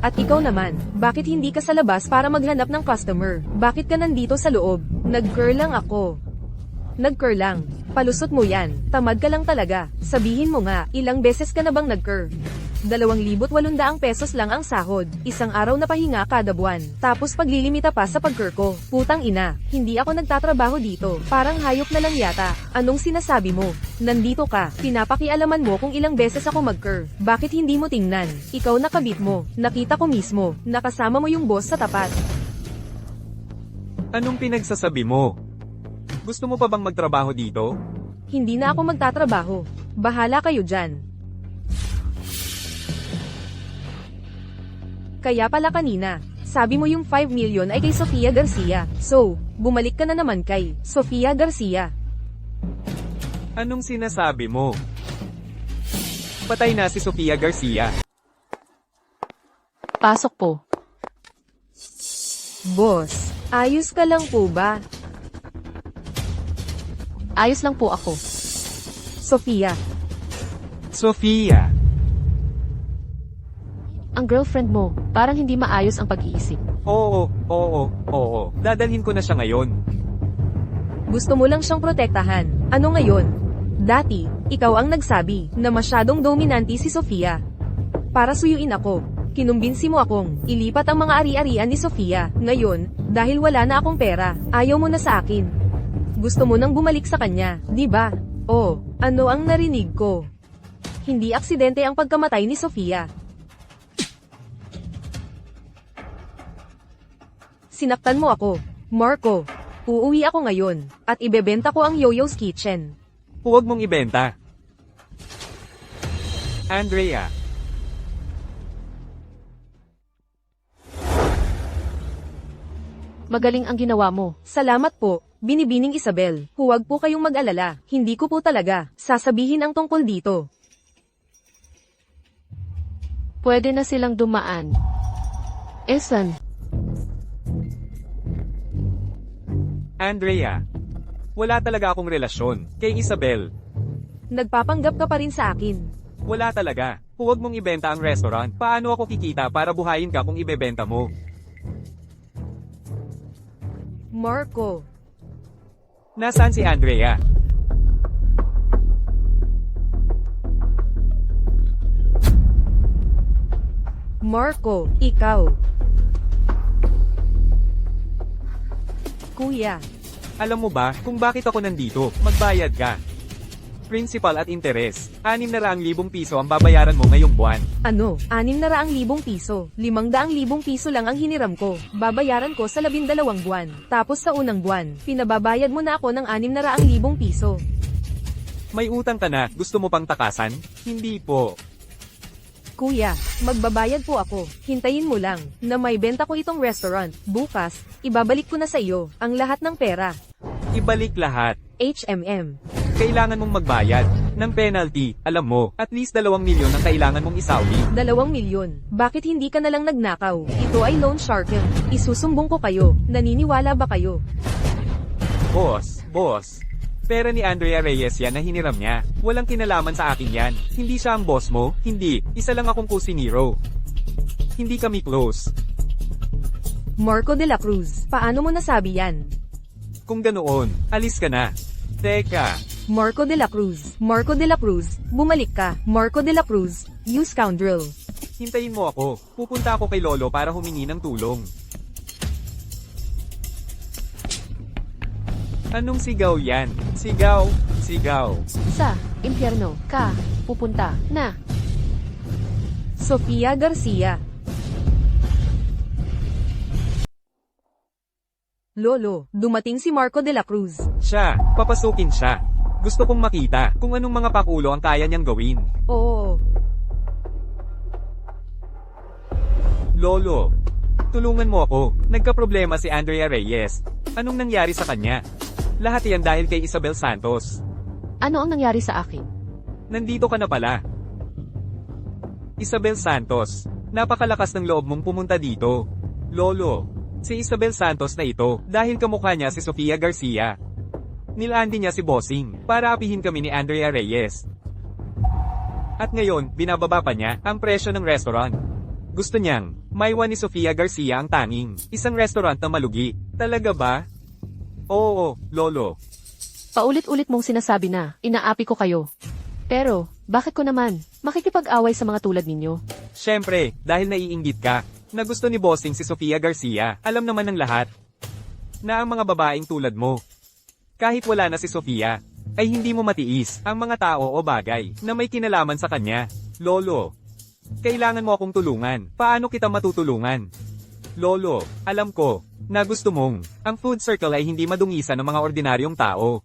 At ikaw naman, bakit hindi ka sa labas para maghanap ng customer? Bakit ka nandito sa loob? Nag-curl lang ako. Nag-curl lang. Palusot mo yan. Tamad ka lang talaga. Sabihin mo nga, ilang beses ka na bang nag-curl? 2,800 pesos lang ang sahod. Isang araw na pahinga kada buwan. Tapos paglilimita pa sa pag-curl ko. Putang ina, hindi ako nagtatrabaho dito. Parang hayop na lang yata. Anong sinasabi mo? Nandito ka. Pinapakialaman mo kung ilang beses ako mag-curl. Bakit hindi mo tingnan? Ikaw nakabit mo. Nakita ko mismo. Nakasama mo yung boss sa tapat. Anong pinagsasabi mo? Gusto mo pa bang magtrabaho dito? Hindi na ako magtatrabaho. Bahala kayo dyan. Kaya pala kanina, sabi mo yung 5 million ay kay Sofia Garcia. So, bumalik ka na naman kay Sofia Garcia. Anong sinasabi mo? Patay na si Sofia Garcia. Pasok po. Boss, ayos ka lang po ba? Ayos lang po ako. Sofia, Sofia. Ang girlfriend mo, parang hindi maayos ang pag-iisip. Oo. Dadalhin ko na siya ngayon. gusto mo lang siyang protektahan. Ano ngayon? Dati, ikaw ang nagsabi na masyadong dominante si Sofia. Para suyuin ako. Kinumbinsi mo akong ilipat ang mga ari-arian ni Sofia. Ngayon, dahil wala na akong pera, ayaw mo na sa akin. Gusto mo nang bumalik sa kanya, di ba? Oh, ano ang narinig ko? Hindi aksidente ang pagkamatay ni Sofia. Sinaktan mo ako, Marco. Uuwi ako ngayon, at ibebenta ko ang Yoyo's Kitchen. Huwag mong ibenta. Andrea. Magaling ang ginawa mo. Salamat po, Binibining Isabel. Huwag po kayong mag-alala, hindi ko po talaga sasabihin ang tungkol dito. Pwede na silang dumaan. Esan, Andrea. Wala talaga akong relasyon kay Isabel. Nagpapanggap ka pa rin sa akin. Wala talaga. Huwag mong ibenta ang restaurant. Paano ako kikita para buhayin ka kung ibebenta mo? Marco. Nasaan si Andrea? Marco, ikaw. Kuya, Alam mo ba kung bakit ako nandito? Magbayad ka. Principal at interes. 600,000 piso ang babayaran mo ngayong buwan. ano? 600,000 piso. 500,000 piso lang ang hiniram ko. Babayaran ko sa 12 buwan. Tapos sa unang buwan, pinababayad mo na ako ng 600,000 piso. May utang ka na, gusto mo pang takasan? Hindi po. Kuya, magbabayad po ako. Hintayin mo lang, na may benta ko itong restaurant. Bukas, ibabalik ko na sa iyo, ang lahat ng pera. Ibalik lahat. HMM. Kailangan mong magbayad ng penalty. Alam mo, at least 2 milyon ang kailangan mong isauli. 2 milyon. Bakit hindi ka na lang nagnakaw? Ito ay loan sharking. Isusumbong ko kayo. Naniniwala ba kayo? Boss. Pera ni Andrea Reyes yan na hiniram niya. Walang kinalaman sa akin yan. Hindi siya ang boss mo? Hindi. Isa lang akong kusinero. Hindi kami close. Marco de la Cruz. Paano mo nasabi yan? Kung ganoon, alis ka na. Teka, Marco de la Cruz. Marco de la Cruz. Bumalik ka. Marco de la Cruz. You scoundrel. hintayin mo ako. Pupunta ako kay Lolo para humingi ng tulong. Anong sigaw yan? Sigaw. sa impyerno ka pupunta na. Sofia Garcia. Lolo, dumating si Marco de la Cruz. Siya, papasukin siya. Gusto kong makita kung anong mga pakulo ang kaya niyang gawin. Oo. Lolo, tulungan mo ako. Nagkaproblema si Andrea Reyes. Anong nangyari sa kanya? Lahat yan dahil kay Isabel Santos. Ano ang nangyari sa akin? Nandito ka na pala. Isabel Santos, napakalakas ng loob mong pumunta dito. Lolo, si Isabel Santos na ito dahil kamukha niya si Sofia Garcia. Nilandi niya si Bossing para apihin kami ni Andrea Reyes. At ngayon, binababa pa niya ang presyo ng restaurant. Gusto niyang, maiwan ni Sofia Garcia ang tanging, isang restaurant na malugi. Talaga ba? Oo, Lolo. Paulit-ulit mong sinasabi na, inaapi ko kayo. Pero, bakit ko naman, makikipag-away sa mga tulad ninyo? Siyempre, dahil naiinggit ka, na gusto ni Bossing si Sofia Garcia, alam naman ng lahat, na ang mga babaeng tulad mo, kahit wala na si Sofia, ay hindi mo matiis ang mga tao o bagay na may kinalaman sa kanya. Lolo, kailangan mo akong tulungan. Paano kita matutulungan? Lolo, alam ko, na gusto mong, ang food circle ay hindi madungisan ng mga ordinaryong tao.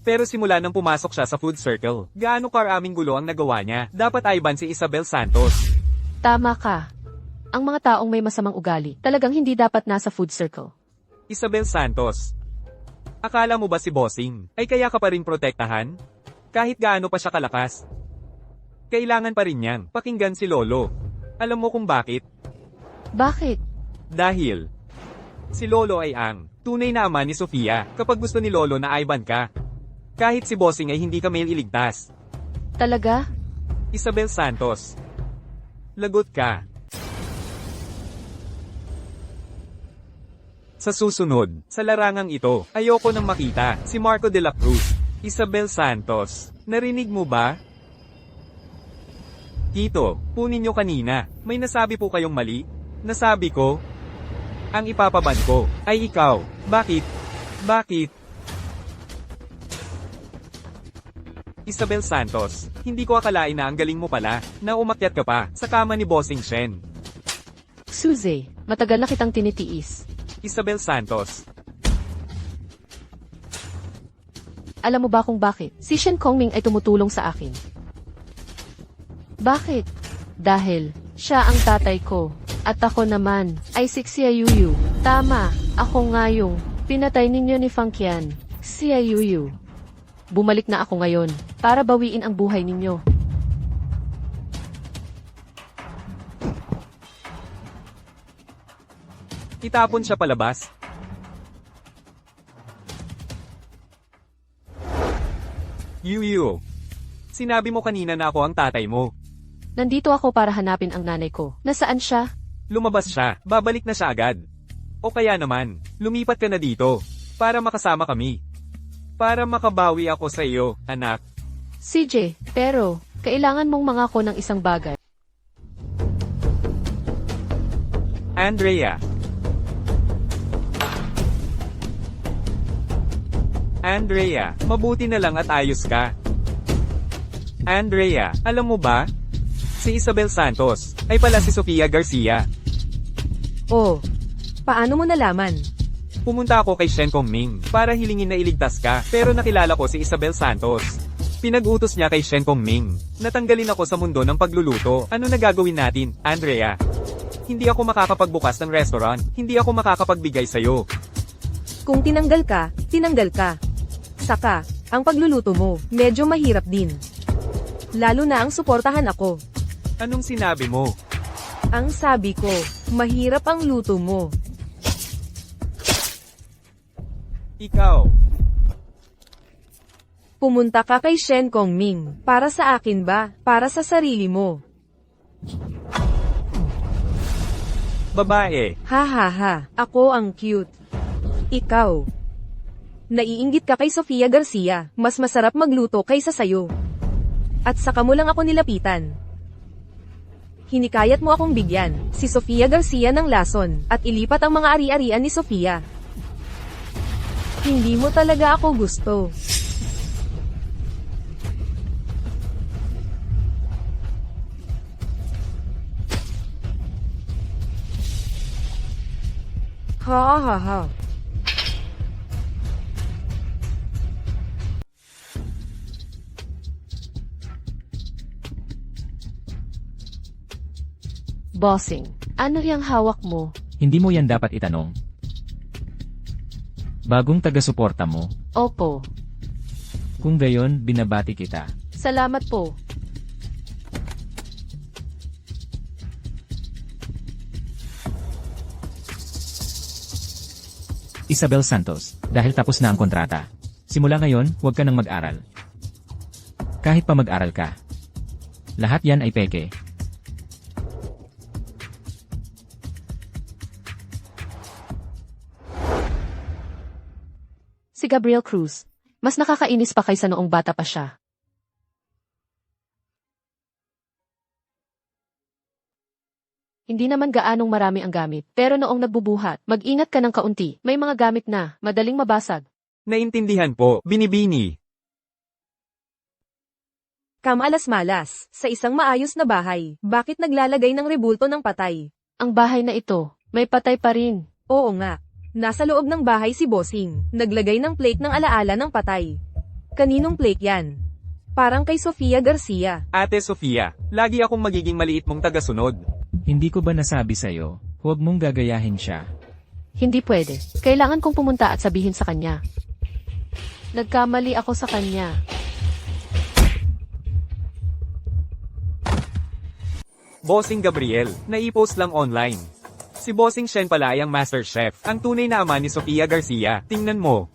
Pero simula nang pumasok siya sa food circle, gaano karaming gulo ang nagawa niya, dapat aiban si Isabel Santos. Tama ka. Ang mga taong may masamang ugali, talagang hindi dapat nasa food circle. Isabel Santos. Akala mo ba si Bossing, ay kaya ka pa rin protektahan? Kahit gaano pa siya kalakas. Kailangan pa rin niyang pakinggan si Lolo. Alam mo kung bakit? Bakit? Dahil si Lolo ay ang tunay na ama ni Sofia kapag gusto ni Lolo na aiban ka. Kahit si Bossing ay hindi ka may iligtas. Talaga? Isabel Santos. Lagot ka. Sa susunod, sa larangang ito, ayoko nang makita si Marco de la Cruz. Isabel Santos, narinig mo ba? Tito, kunin nyo kanina. May nasabi po kayong mali? Nasabi ko? Ang ipapaban ko ay ikaw. Bakit? Bakit? Isabel Santos, hindi ko akalain na ang galing mo pala, na umakyat ka pa sa kama ni Bossing Shen. Suze, matagal na kitang tinitiis. Isabel Santos, Alam mo ba kung bakit? Si Shen Kongming ay tumutulong sa akin. Bakit? Dahil, siya ang tatay ko. At ako naman, ay si Xia Yuyu. Tama, ako nga yung pinatay ninyo ni Fang Qian. Xia Yuyu. Bumalik na ako ngayon, para bawiin ang buhay ninyo. itapon siya palabas. Yuyu, sinabi mo kanina na ako ang tatay mo. Nandito ako para hanapin ang nanay ko. Nasaan siya? Lumabas siya, babalik na siya agad. O kaya naman, lumipat ka na dito, para makasama kami. Para makabawi ako sa iyo, anak. CJ, pero, kailangan mong mangako ng isang bagay. Andrea. Andrea, mabuti na lang at ayos ka. Andrea, alam mo ba? Si Isabel Santos, ay pala si Sofia Garcia. Oh, paano mo nalaman? Pumunta ako kay Shen Kongming, para hilingin na iligtas ka, pero nakilala ko si Isabel Santos. Pinag-utos niya kay Shen Kongming. Natanggalin ako sa mundo ng pagluluto. Ano na gagawin natin, Andrea? Hindi ako makakapagbukas ng restaurant, hindi ako makakapagbigay sa'yo. Kung tinanggal ka, tinanggal ka. Saka, ang pagluluto mo, medyo mahirap din. Lalo na ang suportahan ako. Anong sinabi mo? Ang sabi ko, mahirap ang luto mo. Ikaw. Pumunta ka kay Shen Kongming. Para sa akin ba? Para sa sarili mo? Babae. Ha ha ha, ako ang cute. Ikaw. Naiinggit ka kay Sofia Garcia, mas masarap magluto kaysa sayo. At saka mo lang ako nilapitan. Hinikayat mo akong bigyan, si Sofia Garcia ng lason, at ilipat ang mga ari-arian ni Sofia. Hindi mo talaga ako gusto. Ha ha ha. Bossing, ano yung hawak mo? Hindi mo yan dapat itanong. Bagong taga-suporta mo, Opo, kung gayon, binabati kita. salamat po. Isabel Santos, dahil tapos na ang kontrata. Simula ngayon, huwag ka nang mag-aral. Kahit pa mag-aral ka. Lahat yan ay peke. Si Gabriel Cruz, mas nakakainis pa kaysa noong bata pa siya. Hindi naman gaanong marami ang gamit, pero noong nagbubuhat, mag-ingat ka ng kaunti, may mga gamit na, madaling mabasag. Naintindihan po, binibini. Kamalas-malas, sa isang maayos na bahay, bakit naglalagay ng rebulto ng patay? Ang bahay na ito, may patay pa rin. Oo nga. Nasa loob ng bahay si Bossing, naglagay ng plate ng alaala ng patay. Kaninong plate yan? Parang kay Sofia Garcia. Ate Sofia, lagi akong magiging maliit mong tagasunod. Hindi ko ba nasabi sa'yo, huwag mong gagayahin siya. Hindi pwede. Kailangan kong pumunta at sabihin sa kanya. Nagkamali ako sa kanya. Bossing Gabriel, naipost lang online. Si Bossing Shen pala ay ang Master Chef, ang tunay na ama ni Sofia Garcia. Tingnan mo.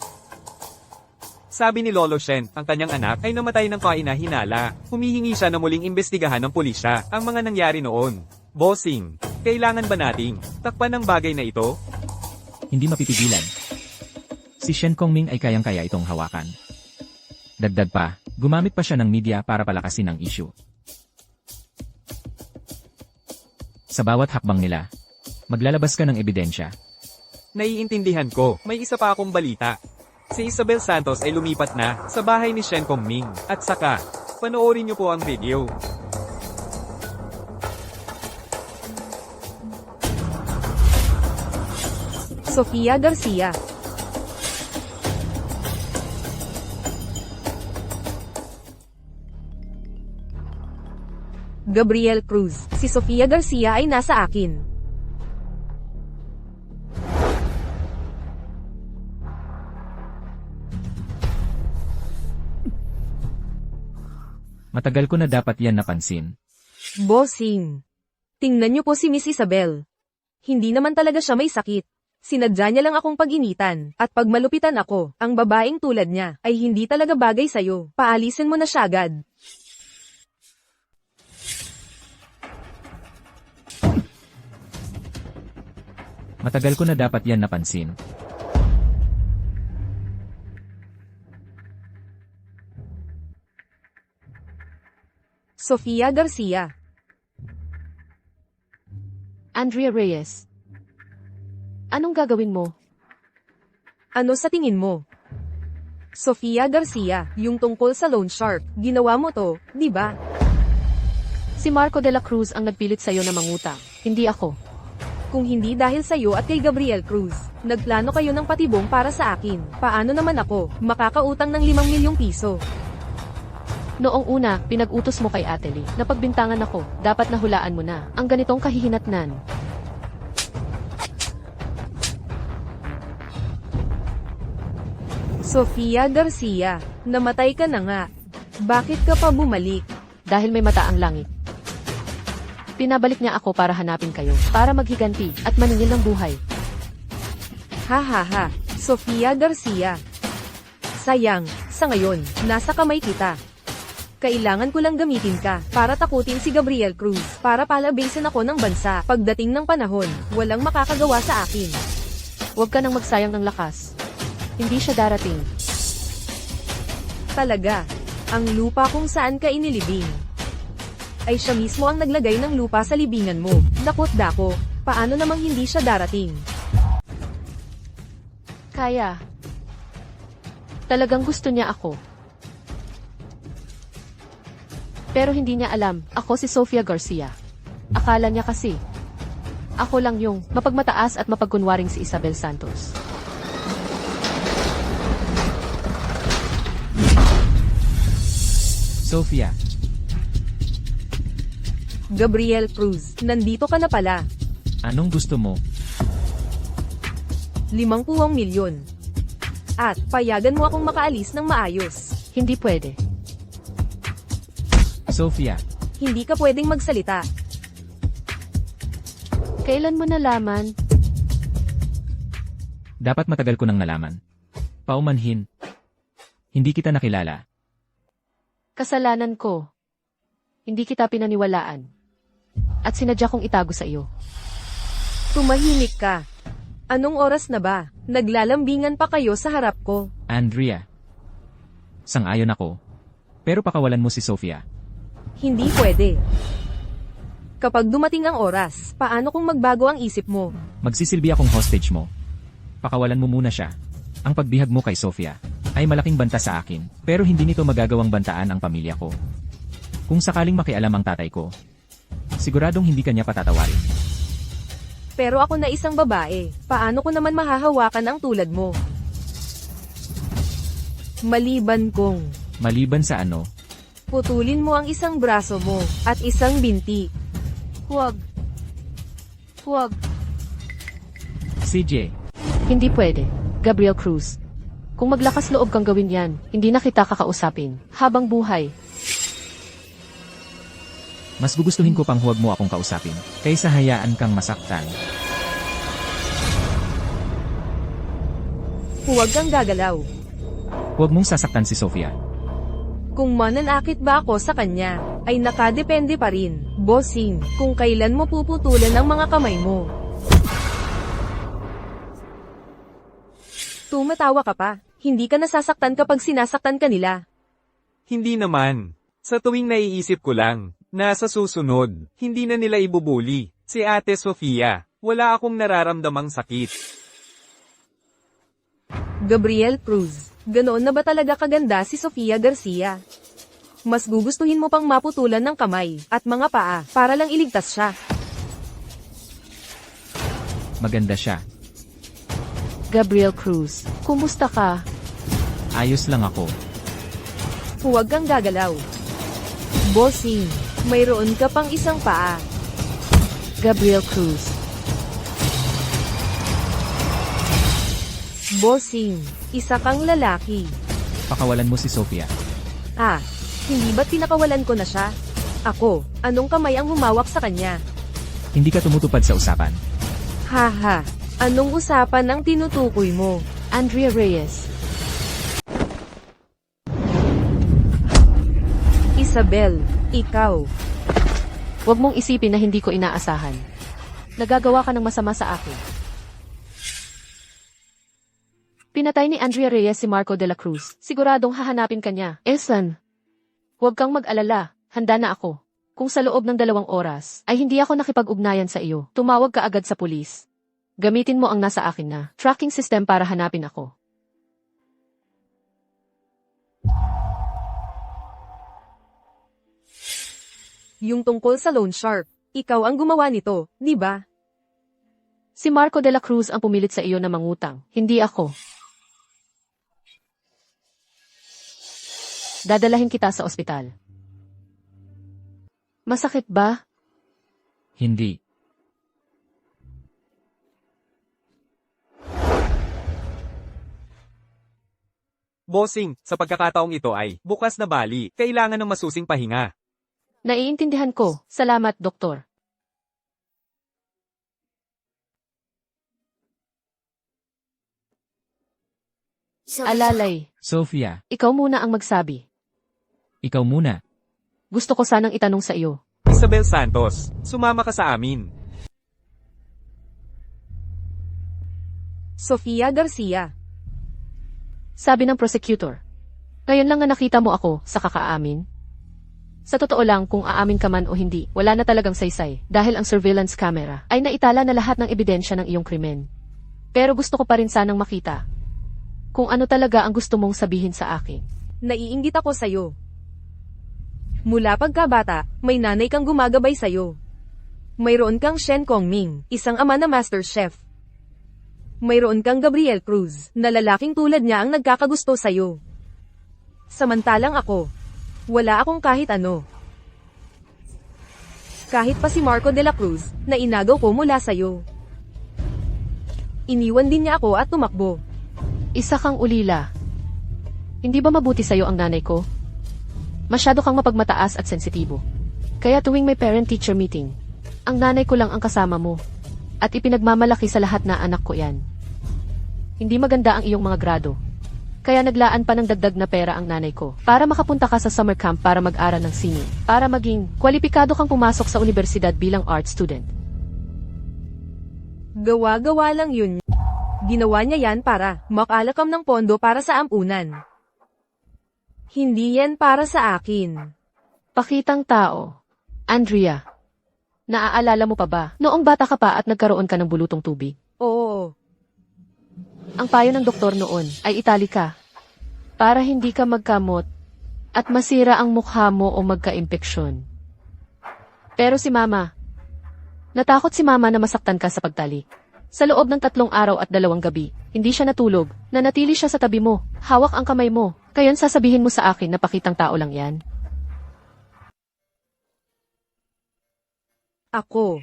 Sabi ni Lolo Shen, ang kanyang anak ay namatay ng kainahinala. Humihingi siya na muling imbestigahan ng pulisya ang mga nangyari noon. Bossing, kailangan ba nating takpan ng bagay na ito? Hindi mapipigilan. Si Shen Kongming ay kayang-kaya itong hawakan. Dagdag pa, gumamit pa siya ng media para palakasin ang issue. sa bawat hakbang nila. Maglalabas ka ng ebidensya. Naiintindihan ko, may isa pa akong balita. Si Isabel Santos ay lumipat na sa bahay ni Shen Kongming. At saka, panoorin niyo po ang video. Sofia Garcia. Gabriel Cruz. Si Sofia Garcia ay nasa akin. Matagal ko na dapat yan napansin. Bossing. Tingnan niyo po si Miss Isabel. Hindi naman talaga siya may sakit. Sinadya niya lang akong pag-initan, at pag malupitan ako, ang babaeng tulad niya, ay hindi talaga bagay sa'yo. Paalisin mo na siya agad. Matagal ko na dapat yan napansin. Sofia Garcia. Andrea Reyes. Anong gagawin mo? Ano sa tingin mo? Sofia Garcia, yung tungkol sa loan shark, ginawa mo to, di ba? Si Marco de la Cruz ang nagpilit sa'yo na mangutang, hindi ako. Kung hindi dahil sa'yo at kay Gabriel Cruz, nagplano kayo ng patibong para sa akin. Paano naman ako, makakautang ng 5 milyong piso? Noong una, pinag-utos mo kay Ate Lee na pagbintangan ako, dapat nahulaan mo na ang ganitong kahihinatnan. Sofia Garcia, namatay ka na nga. Bakit ka pa bumalik? Dahil may mata ang langit. Pinabalik niya ako para hanapin kayo, para maghiganti at maningil ng buhay. Ha ha ha, Sofia Garcia. Sayang, sa ngayon, nasa kamay kita. Kailangan ko lang gamitin ka para takutin si Gabriel Cruz, para palabasin ako ng bansa. Pagdating ng panahon, walang makakagawa sa akin. Huwag ka nang magsayang ng lakas. Hindi siya darating. Talaga, ang lupa kung saan ka inilibing ay siya mismo ang naglagay ng lupa sa libingan mo. Nakot dako, paano namang hindi siya darating? Kaya. Talagang gusto niya ako. Pero hindi niya alam, ako si Sofia Garcia. Akala niya kasi, ako lang yung mapagmataas at mapagkunwaring si Isabel Santos. Sofia, Gabriel Cruz, nandito ka na pala. anong gusto mo? 50 milyon. At payagan mo akong makaalis ng maayos. Hindi pwede. Sofia, Hindi ka pwedeng magsalita. Kailan mo nalaman? dapat matagal ko nang nalaman. Paumanhin. Hindi kita nakilala. Kasalanan ko. Hindi kita pinaniwalaan. At sinadya kong itago sa iyo. Tumahimik ka. Anong oras na ba? Naglalambingan pa kayo sa harap ko. Andrea. Sang-ayon ako. Pero pakawalan mo si Sofia. Hindi pwede. Kapag dumating ang oras, paano kung magbago ang isip mo? Magsisilbi akong hostage mo. Pakawalan mo muna siya. Ang pagbihag mo kay Sofia ay malaking banta sa akin, pero hindi nito magagawang bantaan ang pamilya ko. Kung sakaling makialam ang tatay ko, siguradong hindi kanya patatawarin. Pero ako na isang babae, paano ko naman mahahawakan ang tulad mo? Maliban kung Maliban sa ano, putulin mo ang isang braso mo at isang binti. Huwag. Huwag. CJ, Hindi pwede. Gabriel Cruz. Kung maglakas loob kang gawin yan, hindi na kita kakausapin. Habang buhay. mas gugustuhin ko pang huwag mo akong kausapin, kaysa hayaan kang masaktan. Huwag kang gagalaw. Huwag mong sasaktan si Sofia. Kung mananakit ba ako sa kanya, ay nakadepende pa rin, bossing, kung kailan mo puputulan ang mga kamay mo. Tumatawa ka pa, hindi ka nasasaktan kapag sinasaktan ka nila. Hindi naman. Sa tuwing naiisip ko lang, na sa susunod, hindi na nila ibubuli. Si Ate Sofia, wala akong nararamdamang sakit. Gabriel Cruz, ganoon na ba talaga kaganda si Sofia Garcia? Mas gugustuhin mo pang maputulan ng kamay at mga paa para lang iligtas siya. Maganda siya. Gabriel Cruz, kumusta ka? Ayos lang ako. Huwag kang gagalaw. Bossing, mayroon ka pang isang paa. Gabriel Cruz, Bossing, isa kang lalaki. Pakawalan mo si Sofia. Ah, hindi ba't pinakawalan ko na siya? Ako, anong kamay ang humawak sa kanya? Hindi ka tumutupad sa usapan. Haha, anong usapan ang tinutukoy mo? Andrea Reyes. Isabel, ikaw. Huwag mong isipin na hindi ko inaasahan. Nagagawa ka ng masama sa akin. Pinatay ni Andrea Reyes si Marco de la Cruz. Siguradong hahanapin ka niya. Esan, huwag kang mag-alala. Handa na ako. Kung sa loob ng 2 oras ay hindi ako nakipag-ugnayan sa iyo, tumawag ka agad sa pulis. Gamitin mo ang nasa akin na tracking system para hanapin ako. Yung tungkol sa loan shark, ikaw ang gumawa nito, di ba? Si Marco de la Cruz ang pumilit sa iyo na mangutang, hindi ako. Dadalahin kita sa ospital. Masakit ba? Hindi. Bossing, sa pagkakataong ito ay bukas na bali. Kailangan ng masusing pahinga. Naiintindihan ko. Salamat, Doktor. Alalay, Sofia, ikaw muna ang magsabi. ikaw muna. Gusto ko sanang itanong sa iyo. Isabel Santos, sumama ka sa amin. Sofia Garcia. Sabi ng prosecutor. Ngayon lang nga nakita mo ako sa kakaamin. Sa totoo lang kung aamin ka man o hindi, wala na talagang saysay dahil ang surveillance camera ay naitala na lahat ng ebidensya ng iyong krimen. Pero gusto ko pa rin sanang makita kung ano talaga ang gusto mong sabihin sa akin. Naiinggit ako sa'yo. Mula pagkabata, may nanay kang gumagabay sa'yo. Mayroon kang Shen Kongming, isang ama na master chef. Mayroon kang Gabriel Cruz, na lalaking tulad niya ang nagkakagusto sa'yo. Samantalang ako, wala akong kahit ano. Kahit pa si Marco de la Cruz, na inagaw ko mula sa'yo. Iniwan din niya ako at tumakbo. Isa kang ulila. Hindi ba mabuti sa'yo ang nanay ko? Masyado kang mapagmataas at sensitibo. Kaya tuwing may parent-teacher meeting, ang nanay ko lang ang kasama mo. At ipinagmamalaki sa lahat na anak ko yan. Hindi maganda ang iyong mga grado. Kaya naglaan pa ng dagdag na pera ang nanay ko para makapunta ka sa summer camp para mag-aral ng singing. Para maging kwalipikado kang pumasok sa universidad bilang art student. Gawa-gawa lang yun. Ginawa niya yan para makalakam ng pondo para sa ampunan. Hindi yan para sa akin. Pakitang tao. Andrea, naaalala mo pa ba? Noong bata ka pa at nagkaroon ka ng bulutong tubig. Oo. Ang payo ng doktor noon ay italika. Para hindi ka magkamot at masira ang mukha mo o magka-impeksyon. Pero si Mama, natakot si Mama na masaktan ka sa pagtali. Sa loob ng 3 araw at 2 gabi, hindi siya natulog, nanatili siya sa tabi mo, hawak ang kamay mo, kayon sasabihin mo sa akin na pakitang tao lang yan. Ako.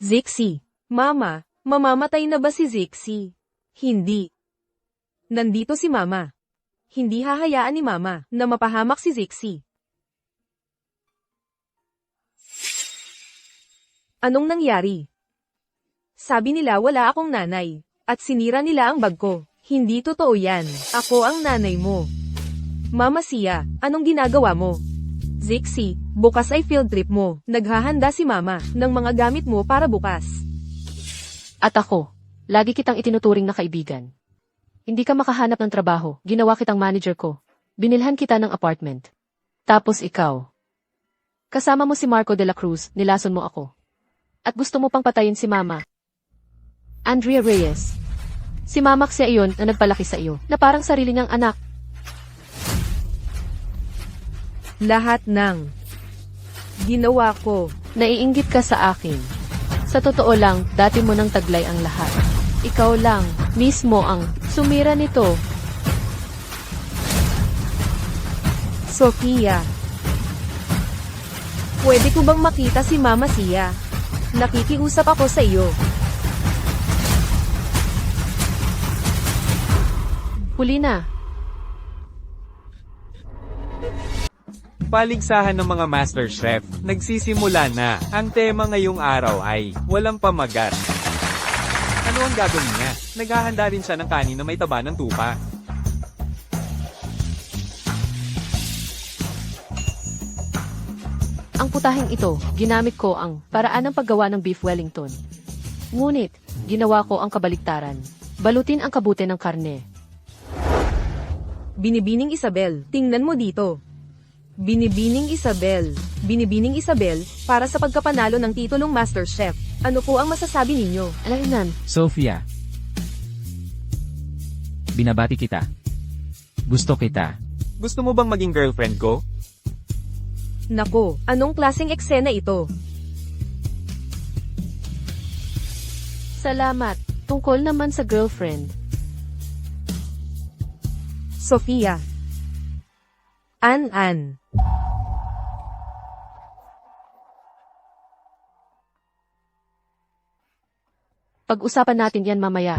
Zixi. Mama, mamamatay na ba si Zixi? Hindi. Nandito si Mama. Hindi hahayaan ni Mama na mapahamak si Zixi. Anong nangyari? Sabi nila wala akong nanay, at sinira nila ang bag ko. Hindi totoo yan. Ako ang nanay mo. Mama Sia, anong ginagawa mo? Zixi, bukas ay field trip mo. Naghahanda si Mama ng mga gamit mo para bukas. At ako, lagi kitang itinuturing na kaibigan. Hindi ka makahanap ng trabaho, ginawa kitang manager ko. Binilhan kita ng apartment. Tapos ikaw. Kasama mo si Marco de la Cruz, nilason mo ako. At gusto mo pang patayin si Mama. Andrea Reyes. Si Mama siya iyon na nagpalaki sa iyo, na parang sarili niyang anak. Lahat ng ginawa ko. Naiinggit ka sa akin. Sa totoo lang, dati mo nang taglay ang lahat. Ikaw lang, mismo ang sumira nito. Sofia. Pwede ko bang makita si Mama Sia? Nakikiusap ako sa iyo. Huli na. Paligsahan ng mga Master Chef, nagsisimula na. Ang tema ngayong araw ay, walang pamagat. Ano ang gagawin niya? Naghahanda rin siya ng kanin na may taba ng tupa. Ang putahing ito, ginamit ko ang paraan ng paggawa ng beef Wellington. Ngunit, ginawa ko ang kabaliktaran. Balutin ang kabute ng karne. Binibining Isabel, tingnan mo dito. Binibining Isabel. Binibining Isabel, para sa pagkapanalo ng titulong Master Chef. Ano po ang masasabi ninyo? Alainan, Sophia. Binabati kita. Gusto kita. Gusto mo bang maging girlfriend ko? Nako, anong klaseng eksena ito? salamat. Tungkol naman sa girlfriend. Sofia. An. Pag-usapan natin yan mamaya.